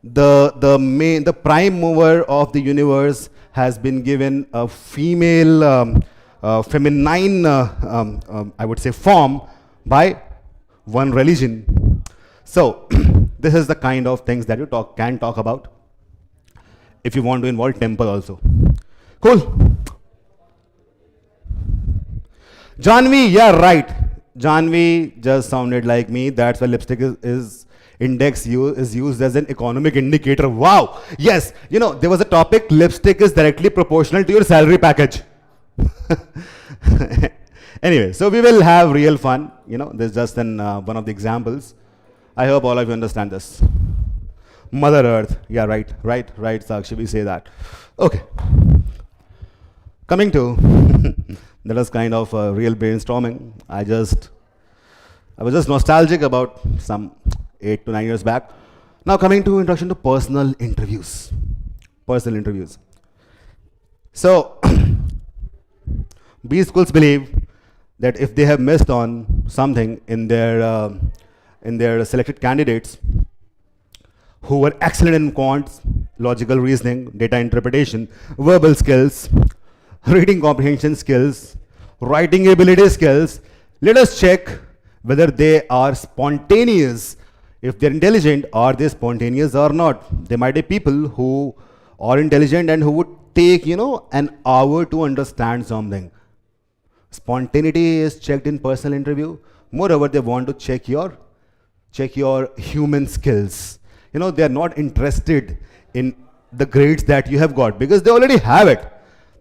the prime mover of the universe, has been given a female, feminine, I would say, form by one religion. So this is the kind of things that you can talk about if you want to involve temple also. Cool. Janvi, yeah, right. Janvi just sounded like me. That's why lipstick is used as an economic indicator. Wow. Yes. You know, there was a topic, lipstick is directly proportional to your salary package. Anyway, so we will have real fun. You know, this is just one of the examples. I hope all of you understand this. Mother Earth. Yeah, right, Sakshi, we say that. Okay. Coming to, that was kind of real brainstorming. I was just nostalgic about some 8 to 9 years back. Now coming to introduction to personal interviews. Personal interviews. So, B schools believe that if they have missed on something in their selected candidates who were excellent in quants, logical reasoning, data interpretation, verbal skills, reading comprehension skills, writing ability skills, let us check whether they are spontaneous. If they're intelligent, are they spontaneous or not? There might be people who are intelligent and who would take, you know, an hour to understand something. Spontaneity is checked in personal interview. Moreover, they want to check your human skills. They are not interested in the grades that you have got because they already have it.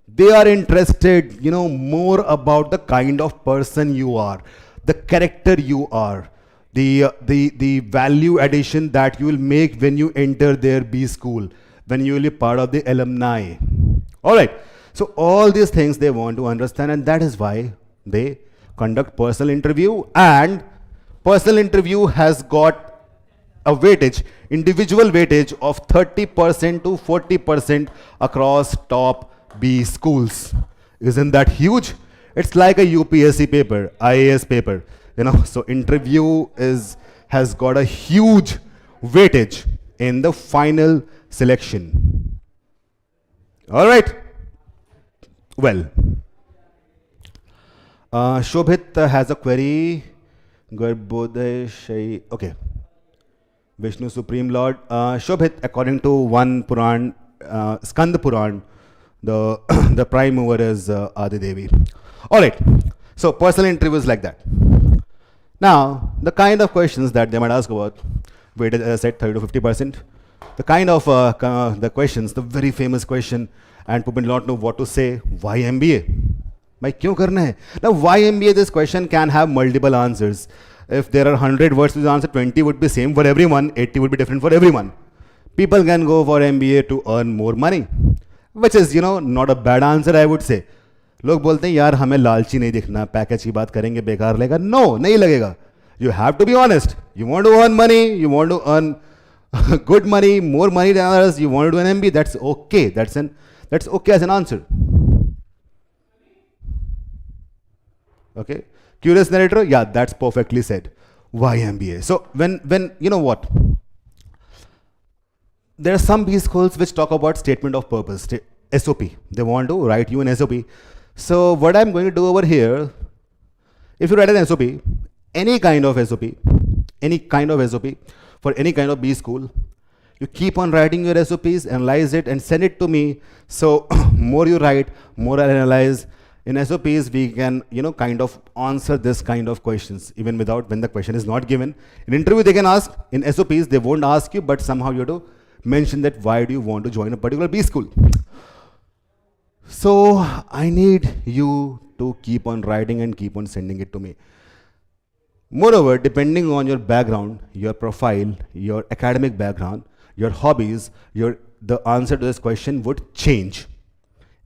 They are interested, more about the kind of person you are, the character you are, the value addition that you will make when you enter their B school, when you will be part of the alumni. All right. So all these things they want to understand, and that is why they conduct personal interview. And personal interview has got a weightage, individual weightage of 30% to 40% across top B schools. Isn't that huge? It's like a UPSC paper, IAS paper. So interview has got a huge weightage in the final selection. All right. Well, Shobhit has a query. Okay. Vishnu Supreme Lord. Shobhit, according to one Puran, Skand Puran, the the prime mover is Adi Devi. All right. So personal interviews like that. Now, the kind of questions that they might ask about, weighted as I said, 30 to 50%. The kind of the questions, the very famous question, and people do not know what to say. Why MBA? Bhai, kyun karna hai? Now, why MBA? This question can have multiple answers. If there are 100 words to the answer, 20 would be same for everyone, 80 would be different for everyone. People can go for MBA to earn more money, which is, not a bad answer, I would say. लोग बोलते हैं यार हमें लालची नहीं दिखना, package की बात करेंगे बेकार लगेगा. No, नहीं लगेगा. You have to be honest. You want to earn money, you want to earn good money, more money than others, you want to do an MBA, that's okay. That's okay as an answer. Okay. Curious narrator, yeah, that's perfectly said. Why MBA? So when you know what? There are some B schools which talk about statement of purpose, SOP. They want to write you an SOP. So what I'm going to do over here, if you write an SOP, any kind of SOP for any kind of B school, you keep on writing your SOPs, analyze it and send it to me. So more you write, more I analyze. In SOPs, we can, kind of answer this kind of questions, even without when the question is not given. In interview, they can ask. In SOPs, they won't ask you, but somehow you have to mention that why do you want to join a particular B school. So I need you to keep on writing and keep on sending it to me. Moreover, depending on your background, your profile, your academic background, your hobbies, the answer to this question would change.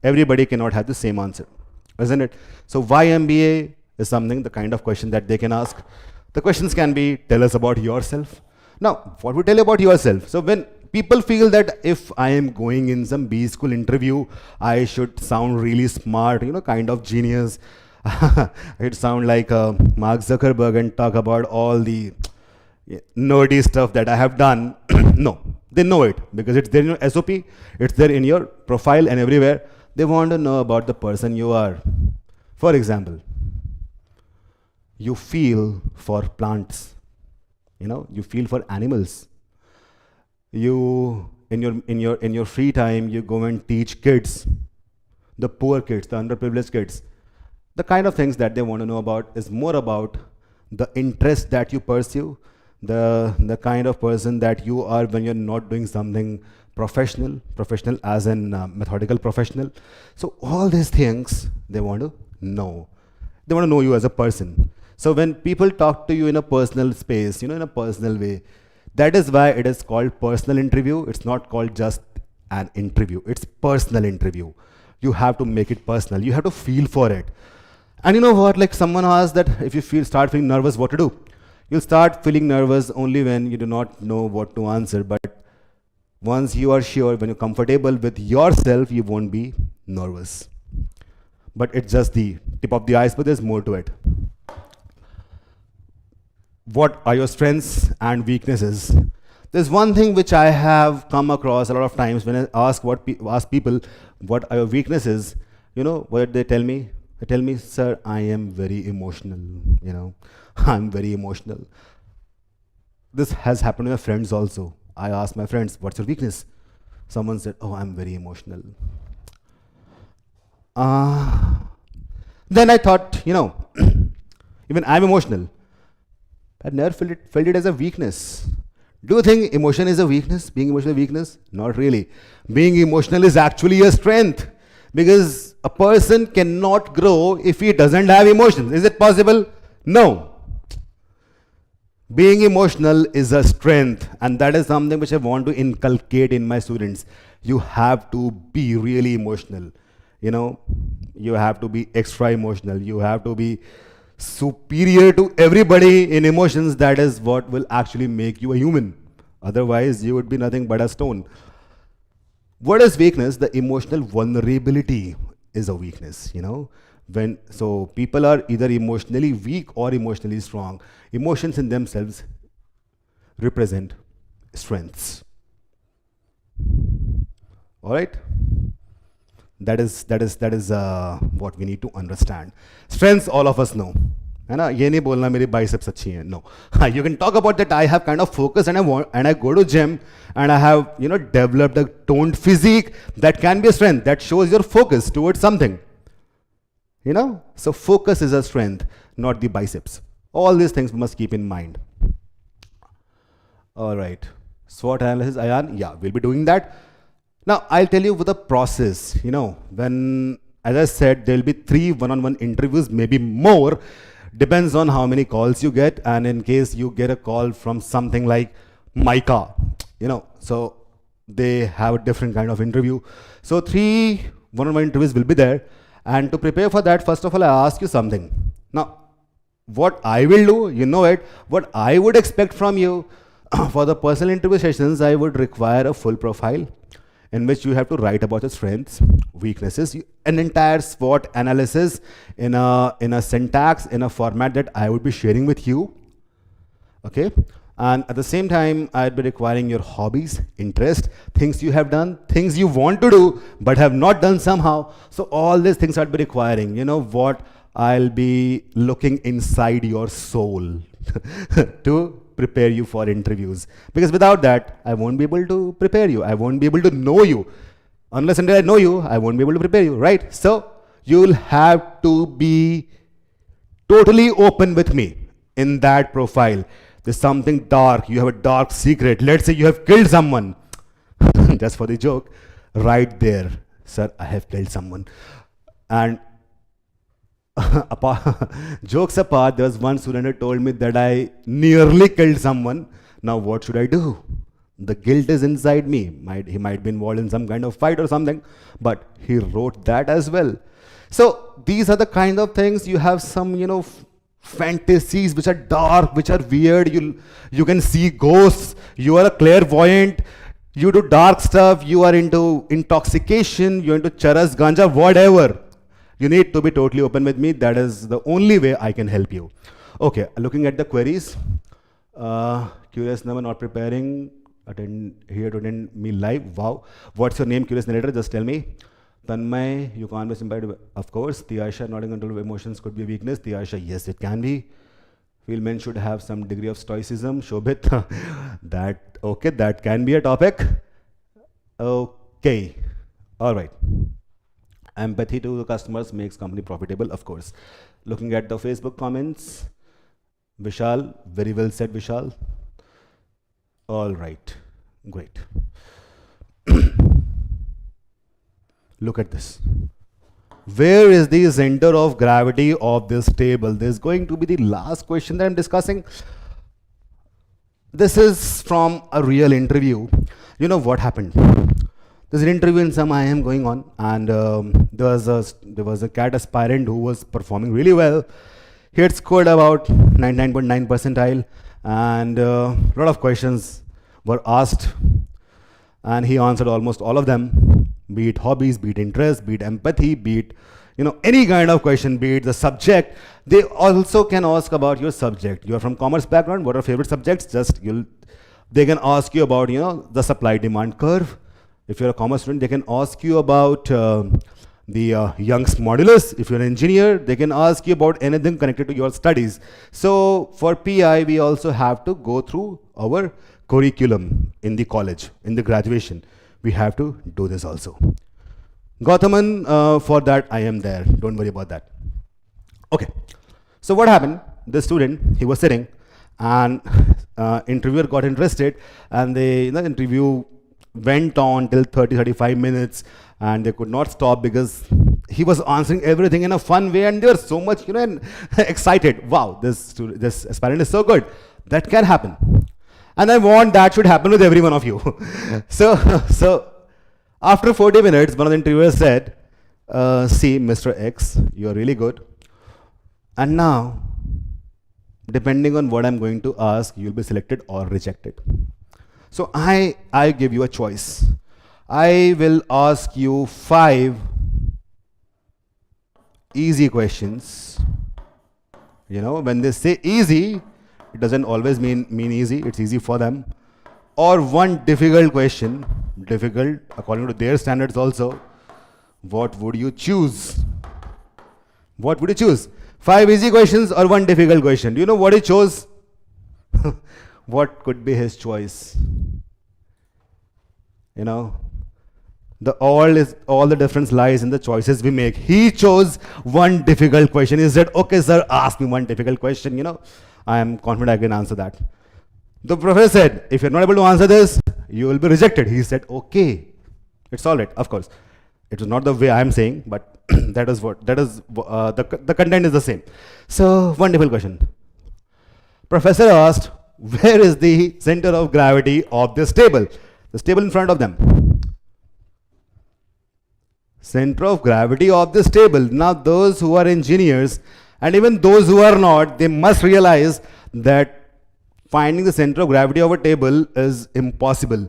Everybody cannot have the same answer, isn't it? So why MBA is something, the kind of question that they can ask. The questions can be, tell us about yourself. Now, what would tell you about yourself? So when people feel that if I am going in some B school interview, I should sound really smart, kind of genius. It sound like Mark Zuckerberg and talk about all the nerdy stuff that I have done. No, they know it because it's there in your SOP, it's there in your profile and everywhere. They want to know about the person you are. For example, you feel for plants, you feel for animals. You in your free time you go and teach kids, the poor kids, the underprivileged kids. The kind of things that they want to know about is more about the interest that you pursue, the kind of person that you are when you're not doing something professional as in methodical professional. So all these things they want to know. They want to know you as a person. So when people talk to you in a personal space, in a personal way, that is why it is called personal interview. It's not called just an interview. It's personal interview. You have to make it personal. You have to feel for it. And you know what? Like someone asked that if you start feeling nervous, what to do? You'll start feeling nervous only when you do not know what to answer. But once you are sure, when you're comfortable with yourself, you won't be nervous. But it's just the tip of the iceberg. There's more to it. What are your strengths and weaknesses? There's one thing which I have come across a lot of times when I ask people what are your weaknesses. What they tell me? They tell me, sir, I am very emotional. I'm very emotional. This has happened to my friends also. I asked my friends, what's your weakness? Someone said, oh, I'm very emotional. Then I thought, even I'm emotional. I never felt it as a weakness. Do you think emotion is a weakness? Being emotional is a weakness? Not really. Being emotional is actually a strength, because a person cannot grow if he doesn't have emotions. Is it possible? No. Being emotional is a strength, and that is something which I want to inculcate in my students. You have to be really emotional. You know, you have to be extra emotional. You have to be superior to everybody in emotions. That is what will actually make you a human. Otherwise, you would be nothing but a stone. What is weakness? The emotional vulnerability is a weakness, you know. So people are either emotionally weak or emotionally strong. Emotions in themselves represent strengths. All right. That is what we need to understand. Strengths, all of us know. है ना, ये नहीं बोलना मेरी biceps अच्छी हैं. No, you can talk about that. I have kind of focus, and I go to gym, and I have, you know, developed a toned physique. That can be a strength. That shows your focus towards something. You know, so focus is a strength, not the biceps. All these things we must keep in mind. All right. SWOT analysis, Ayan. Yeah, we'll be doing that. Now, I'll tell you the process. You know, when, as I said, there'll be 3 one-on-one interviews, maybe more. Depends on how many calls you get, and in case you get a call from something like Micah, you know, so they have a different kind of interview. So 3 one-on-one interviews will be there, and to prepare for that, first of all, I ask you something. Now, what I will do, you know it, what I would expect from you for the personal interview sessions, I would require a full profile in which you have to write about your strengths, weaknesses, an entire SWOT analysis in a syntax, in a format that I would be sharing with you. Okay, and at the same time, I'd be requiring your hobbies, interest, things you have done, things you want to do but have not done somehow. So all these things I'd be requiring. You know what? I'll be looking inside your soul to prepare you for interviews, because without that I won't be able to prepare you. I won't be able to know you. Unless until I know you, I won't be able to prepare you, right? So you'll have to be totally open with me in that profile. There's something dark, you have a dark secret. Let's say you have killed someone. Just for the joke, right there, sir, I have killed someone. And jokes apart, there was one student who told me that I nearly killed someone. Now what should I do? The guilt is inside me. He might be involved in some kind of fight or something, but he wrote that as well. So these are the kind of things. You have some, you know, fantasies which are dark, which are weird. You can see ghosts. You are a clairvoyant. You do dark stuff. You are into intoxication. You're into charas, ganja, whatever. You need to be totally open with me. That is the only way I can help you. Okay, looking at the queries. Curious number, not preparing. Here to attend me live. Wow. What's your name, curious narrator? Just tell me. Tanmay, you can't be sympathetic. Of course. Tiyasha, not in control of emotions could be a weakness. Tiyasha, yes, it can be. Feel men should have some degree of stoicism. Shobhit, that can be a topic. Okay. All right. Empathy to the customers makes company profitable, of course. Looking at the Facebook comments. Vishal, very well said, Vishal. All right, great. Look at this. Where is the center of gravity of this table? This is going to be the last question that I'm discussing. This is from a real interview. You know what happened? There's an interview in some IIM going on, and there was a CAT aspirant who was performing really well. He had scored about 99.9 percentile, and a lot of questions were asked, and he answered almost all of them, be it hobbies, be it interest, be it empathy, be it, you know, any kind of question, be it the subject. They also can ask about your subject. You are from commerce background, what are favorite subjects? They can ask you about, you know, the supply demand curve. If you're a commerce student, they can ask you about the Young's modulus. If you're an engineer, they can ask you about anything connected to your studies. So for PI, we also have to go through our curriculum in the college, in the graduation. We have to do this also. Gautaman, for that, I am there. Don't worry about that. Okay. So what happened? The student, he was sitting, and interviewer got interested, and the interview went on till 30-35 minutes, and they could not stop because he was answering everything in a fun way, and they were so much excited. Wow, this aspirant is so good. That can happen, and I want that should happen with every one of you. so after 40 minutes, one of the interviewers said, see, Mr. X, you're really good, and now depending on what I'm going to ask, you'll be selected or rejected. So I give you a choice. I will ask you 5 easy questions. When they say easy, it doesn't always mean easy. It's easy for them. Or 1 difficult question, difficult according to their standards also. What would you choose? What would you choose? 5 easy questions or 1 difficult question? Do you know what he chose? What could be his choice? All the difference lies in the choices we make. He chose 1 difficult question. He said, okay, sir, ask me 1 difficult question. I am confident I can answer that. The professor said, if you're not able to answer this, you will be rejected. He said, okay, it's all right. Of course, it was not the way I am saying, but the content is the same. So, 1 difficult question. Professor asked, where is the center of gravity of this table? This table in front of them. Center of gravity of this table. Now, those who are engineers and even those who are not, they must realize that finding the center of gravity of a table is impossible.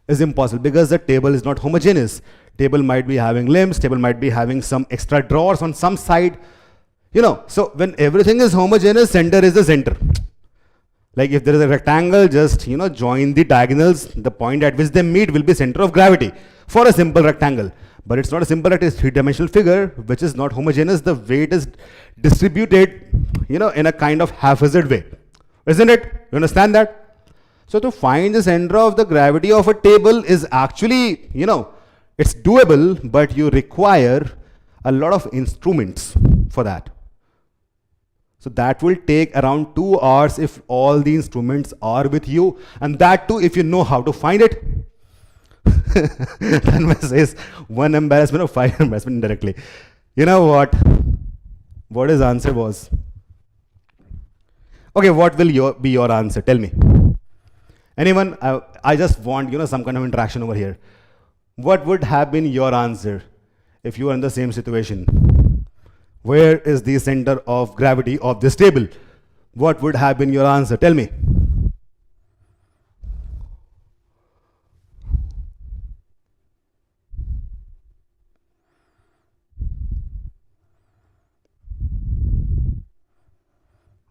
Because the table is not homogeneous. Table might be having limbs, table might be having some extra drawers on some side. So when everything is homogeneous, center is the center. Like if there is a rectangle, just join the diagonals. The point at which they meet will be center of gravity for a simple rectangle. But it's not a simple rectangle, it's 3-dimensional figure, which is not homogeneous. The weight is distributed, in a kind of haphazard way. Isn't it? You understand that? So to find the center of the gravity of a table is actually, it's doable, but you require a lot of instruments for that. So that will take around 2 hours if all the instruments are with you, and that too if you know how to find it. Tanmay says 1 embarrassment or 5 embarrassment indirectly. You know what? What his answer was? Okay, what will be your answer? Tell me. Anyone? I just want some kind of interaction over here. What would have been your answer if you were in the same situation? Where is the center of gravity of this table? What would have been your answer? Tell me.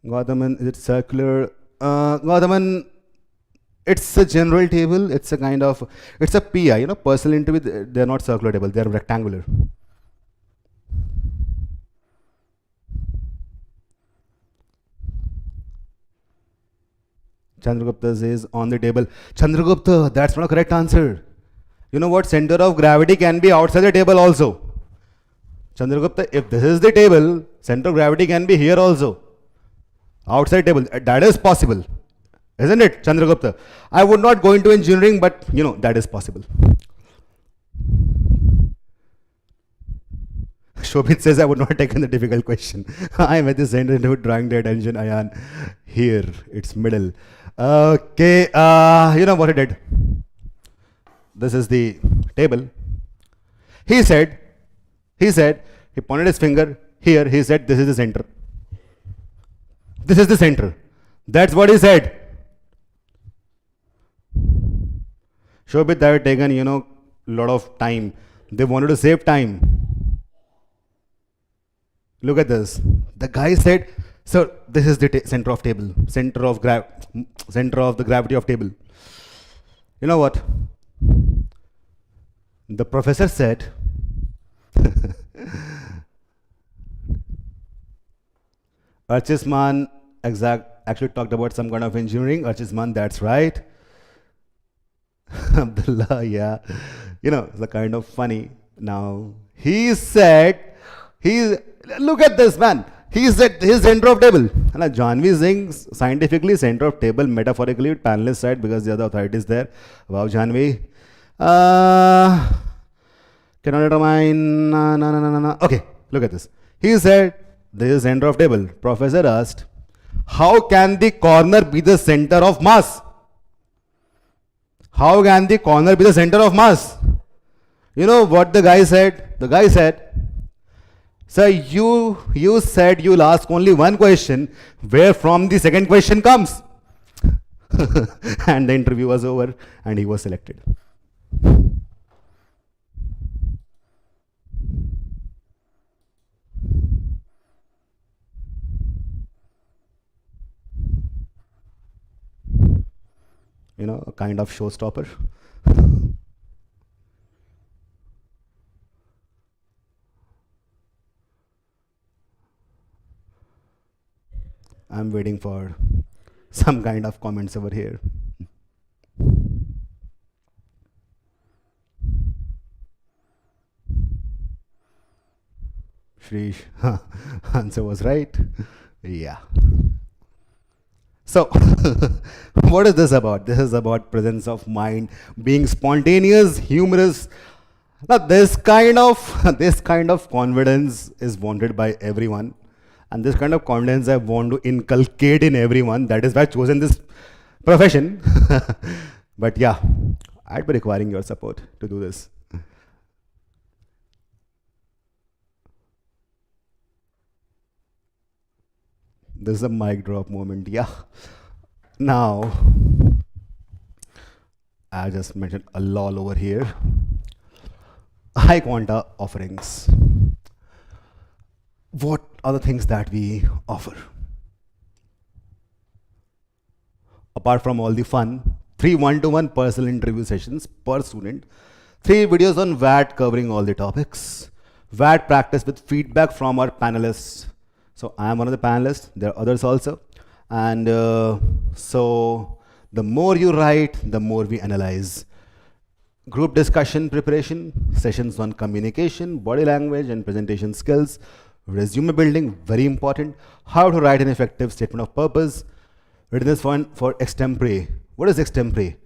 Gautaman, is it circular? Gautaman, it's a general table. It's a kind of, it's a PI, personal interview. They're not circular table. They're rectangular. Chandragupta says on the table. Chandragupta, that's not a correct answer. You know what? Center of gravity can be outside the table also. Chandragupta, if this is the table, center of gravity can be here also. Outside table, that is possible. Isn't it, Chandragupta? I would not go into engineering, but that is possible. Shobit says I would not have taken the difficult question. I am at the center into drawing the attention, Ayan. Here, it's middle. Okay, you know what he did? This is the table. He pointed his finger here. He said, this is the center. This is the center. That's what he said. Shobit, that had taken, a lot of time. They wanted to save time. Look at this. The guy said, so this is the center of table, center of the gravity of table. You know what? The professor said, Archisman actually talked about some kind of engineering. Archisman, that's right. Abdullah, yeah. The kind of funny. Now, he said, look at this man. He said his center of table. And Janvi is saying scientifically center of table, metaphorically panelist side because the other authorities there. Wow, Janvi. Cannot determine. No. Okay, look at this. He said this is center of table. Professor asked, how can the corner be the center of mass? How can the corner be the center of mass? You know what the guy said? The guy said, sir, you said you'll ask only one question, where from the second question comes. And the interview was over and he was selected. You know, a kind of showstopper. I'm waiting for some kind of comments over here. Shrish, answer was right. Yeah. So, what is this about? This is about presence of mind, being spontaneous, humorous. Now, this kind of confidence is wanted by everyone, and this kind of confidence I want to inculcate in everyone. That is why I've chosen this profession. But yeah, I'd be requiring your support to do this. This is a mic drop moment. Yeah. Now, I just mentioned a lol over here. iQuanta offerings. What are the things that we offer? Apart from all the fun, 3 one-to-one personal interview sessions per student, 3 videos on WAT covering all the topics, WAT practice with feedback from our panelists. So I am one of the panelists, there are others also. And so the more you write, the more we analyze. Group discussion preparation, sessions on communication, body language and presentation skills, resume building, very important. How to write an effective statement of purpose. Readiness for extempore. What is extempore?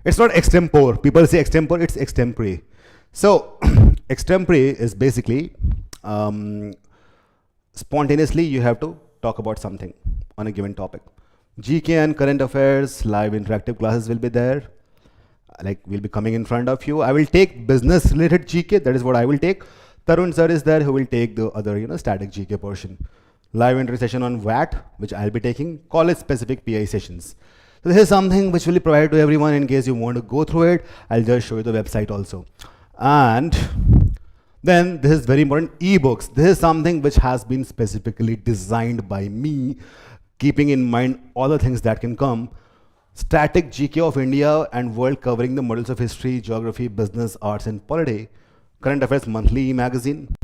It's not extempore. People say extempore, it's extempore. So extempore is basically spontaneously you have to talk about something on a given topic. GK and current affairs, live interactive classes will be there. Like we'll be coming in front of you. I will take business related GK, that is what I will take. Tarun sir is there who will take the other, static GK portion. Live entry session on WAT, which I'll be taking, college specific PI sessions. So this is something which will be provided to everyone in case you want to go through it. I'll just show you the website also. And then this is very important, ebooks. This is something which has been specifically designed by me, keeping in mind all the things that can come. Static GK of India and world covering the models of history, geography, business, arts and polity. Current affairs monthly magazine.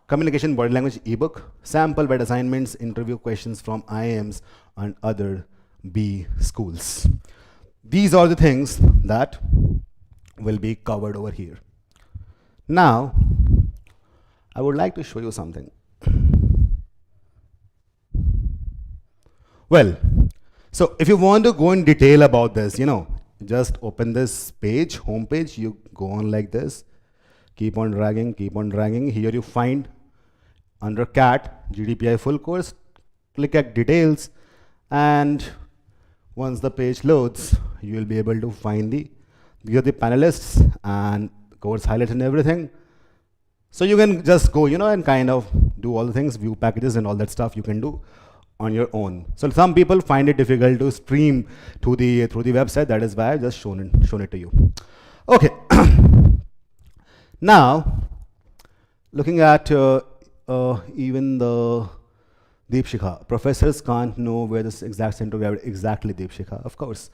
Communication body language ebook. Sample web assignments, interview questions from IIMs and other B schools. These are the things that will be covered over here. Now, I would like to show you something. Well, so if you want to go in detail about this, just open this page, home page, you go on like this, keep on dragging. Here you find under CAT, GDPI full course, click at details, and once the page loads, you will be able to find these are the panelists and course highlights and everything. So you can just go, and kind of do all the things, view packages and all that stuff you can do on your own. So some people find it difficult to stream through the website. That is why I've just shown it to you. Okay. Now, looking at even the Deepshikha, professors can't know where this exact center of gravity exactly Deepshikha. Of course,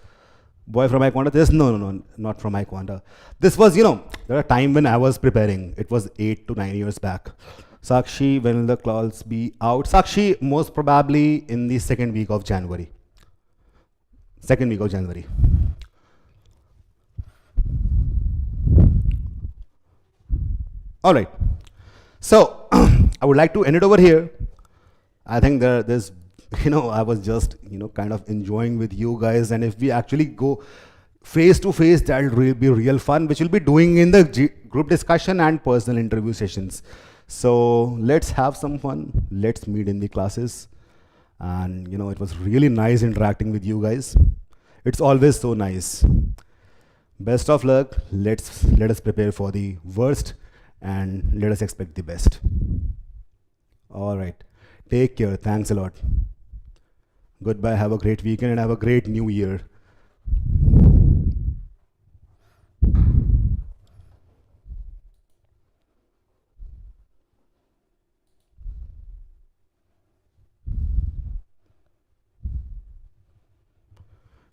boy from iQuanta. This no, not from iQuanta. This was, there was a time when I was preparing. It was 8 to 9 years back. Sakshi, when will the class be out? Sakshi, most probably in the second week of January. All right. So I would like to end it over here. I think there's, I was just, kind of enjoying with you guys. And if we actually go face to face, that'll be real fun, which we'll be doing in the group discussion and personal interview sessions. So let's have some fun. Let's meet in the classes. And, it was really nice interacting with you guys. It's always so nice. Best of luck. Let us prepare for the worst and let us expect the best. All right. Take care. Thanks a lot. Goodbye. Have a great weekend and have a great new year.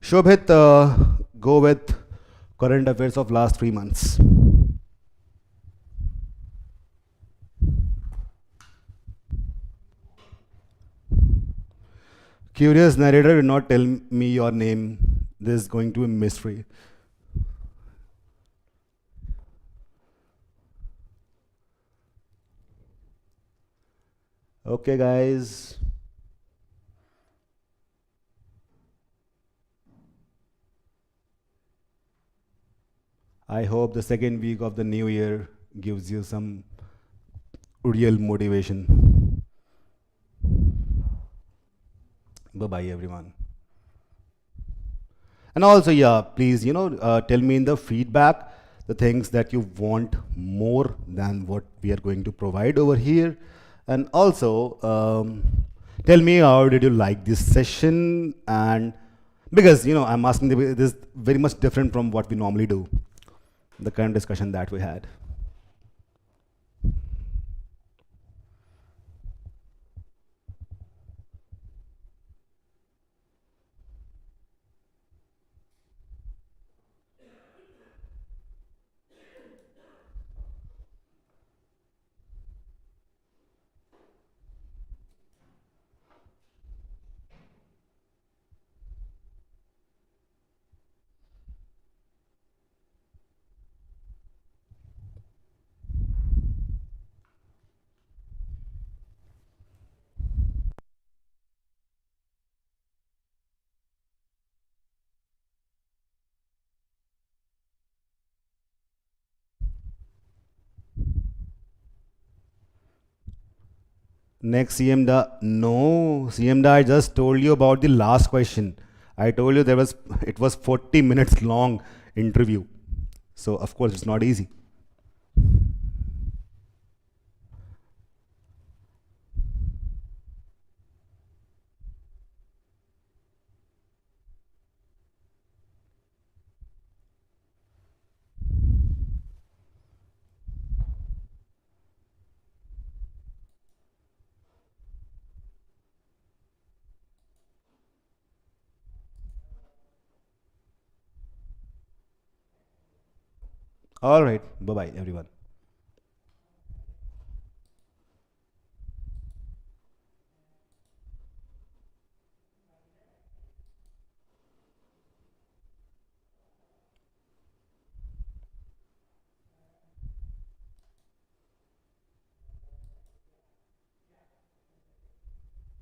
Shobhit, go with current affairs of last 3 months. Curious narrator did not tell me your name. This is going to be a mystery. Okay, guys. I hope the second week of the new year gives you some real motivation. Bye bye, everyone. And also, yeah, please, tell me in the feedback the things that you want more than what we are going to provide over here. And also, tell me how did you like this session? And because, I'm asking this very much different from what we normally do, the kind of discussion that we had. Next CMDA, no, CMDA, I just told you about the last question. I told you it was 40 minutes long interview. So of course it's not easy. All right, bye bye, everyone.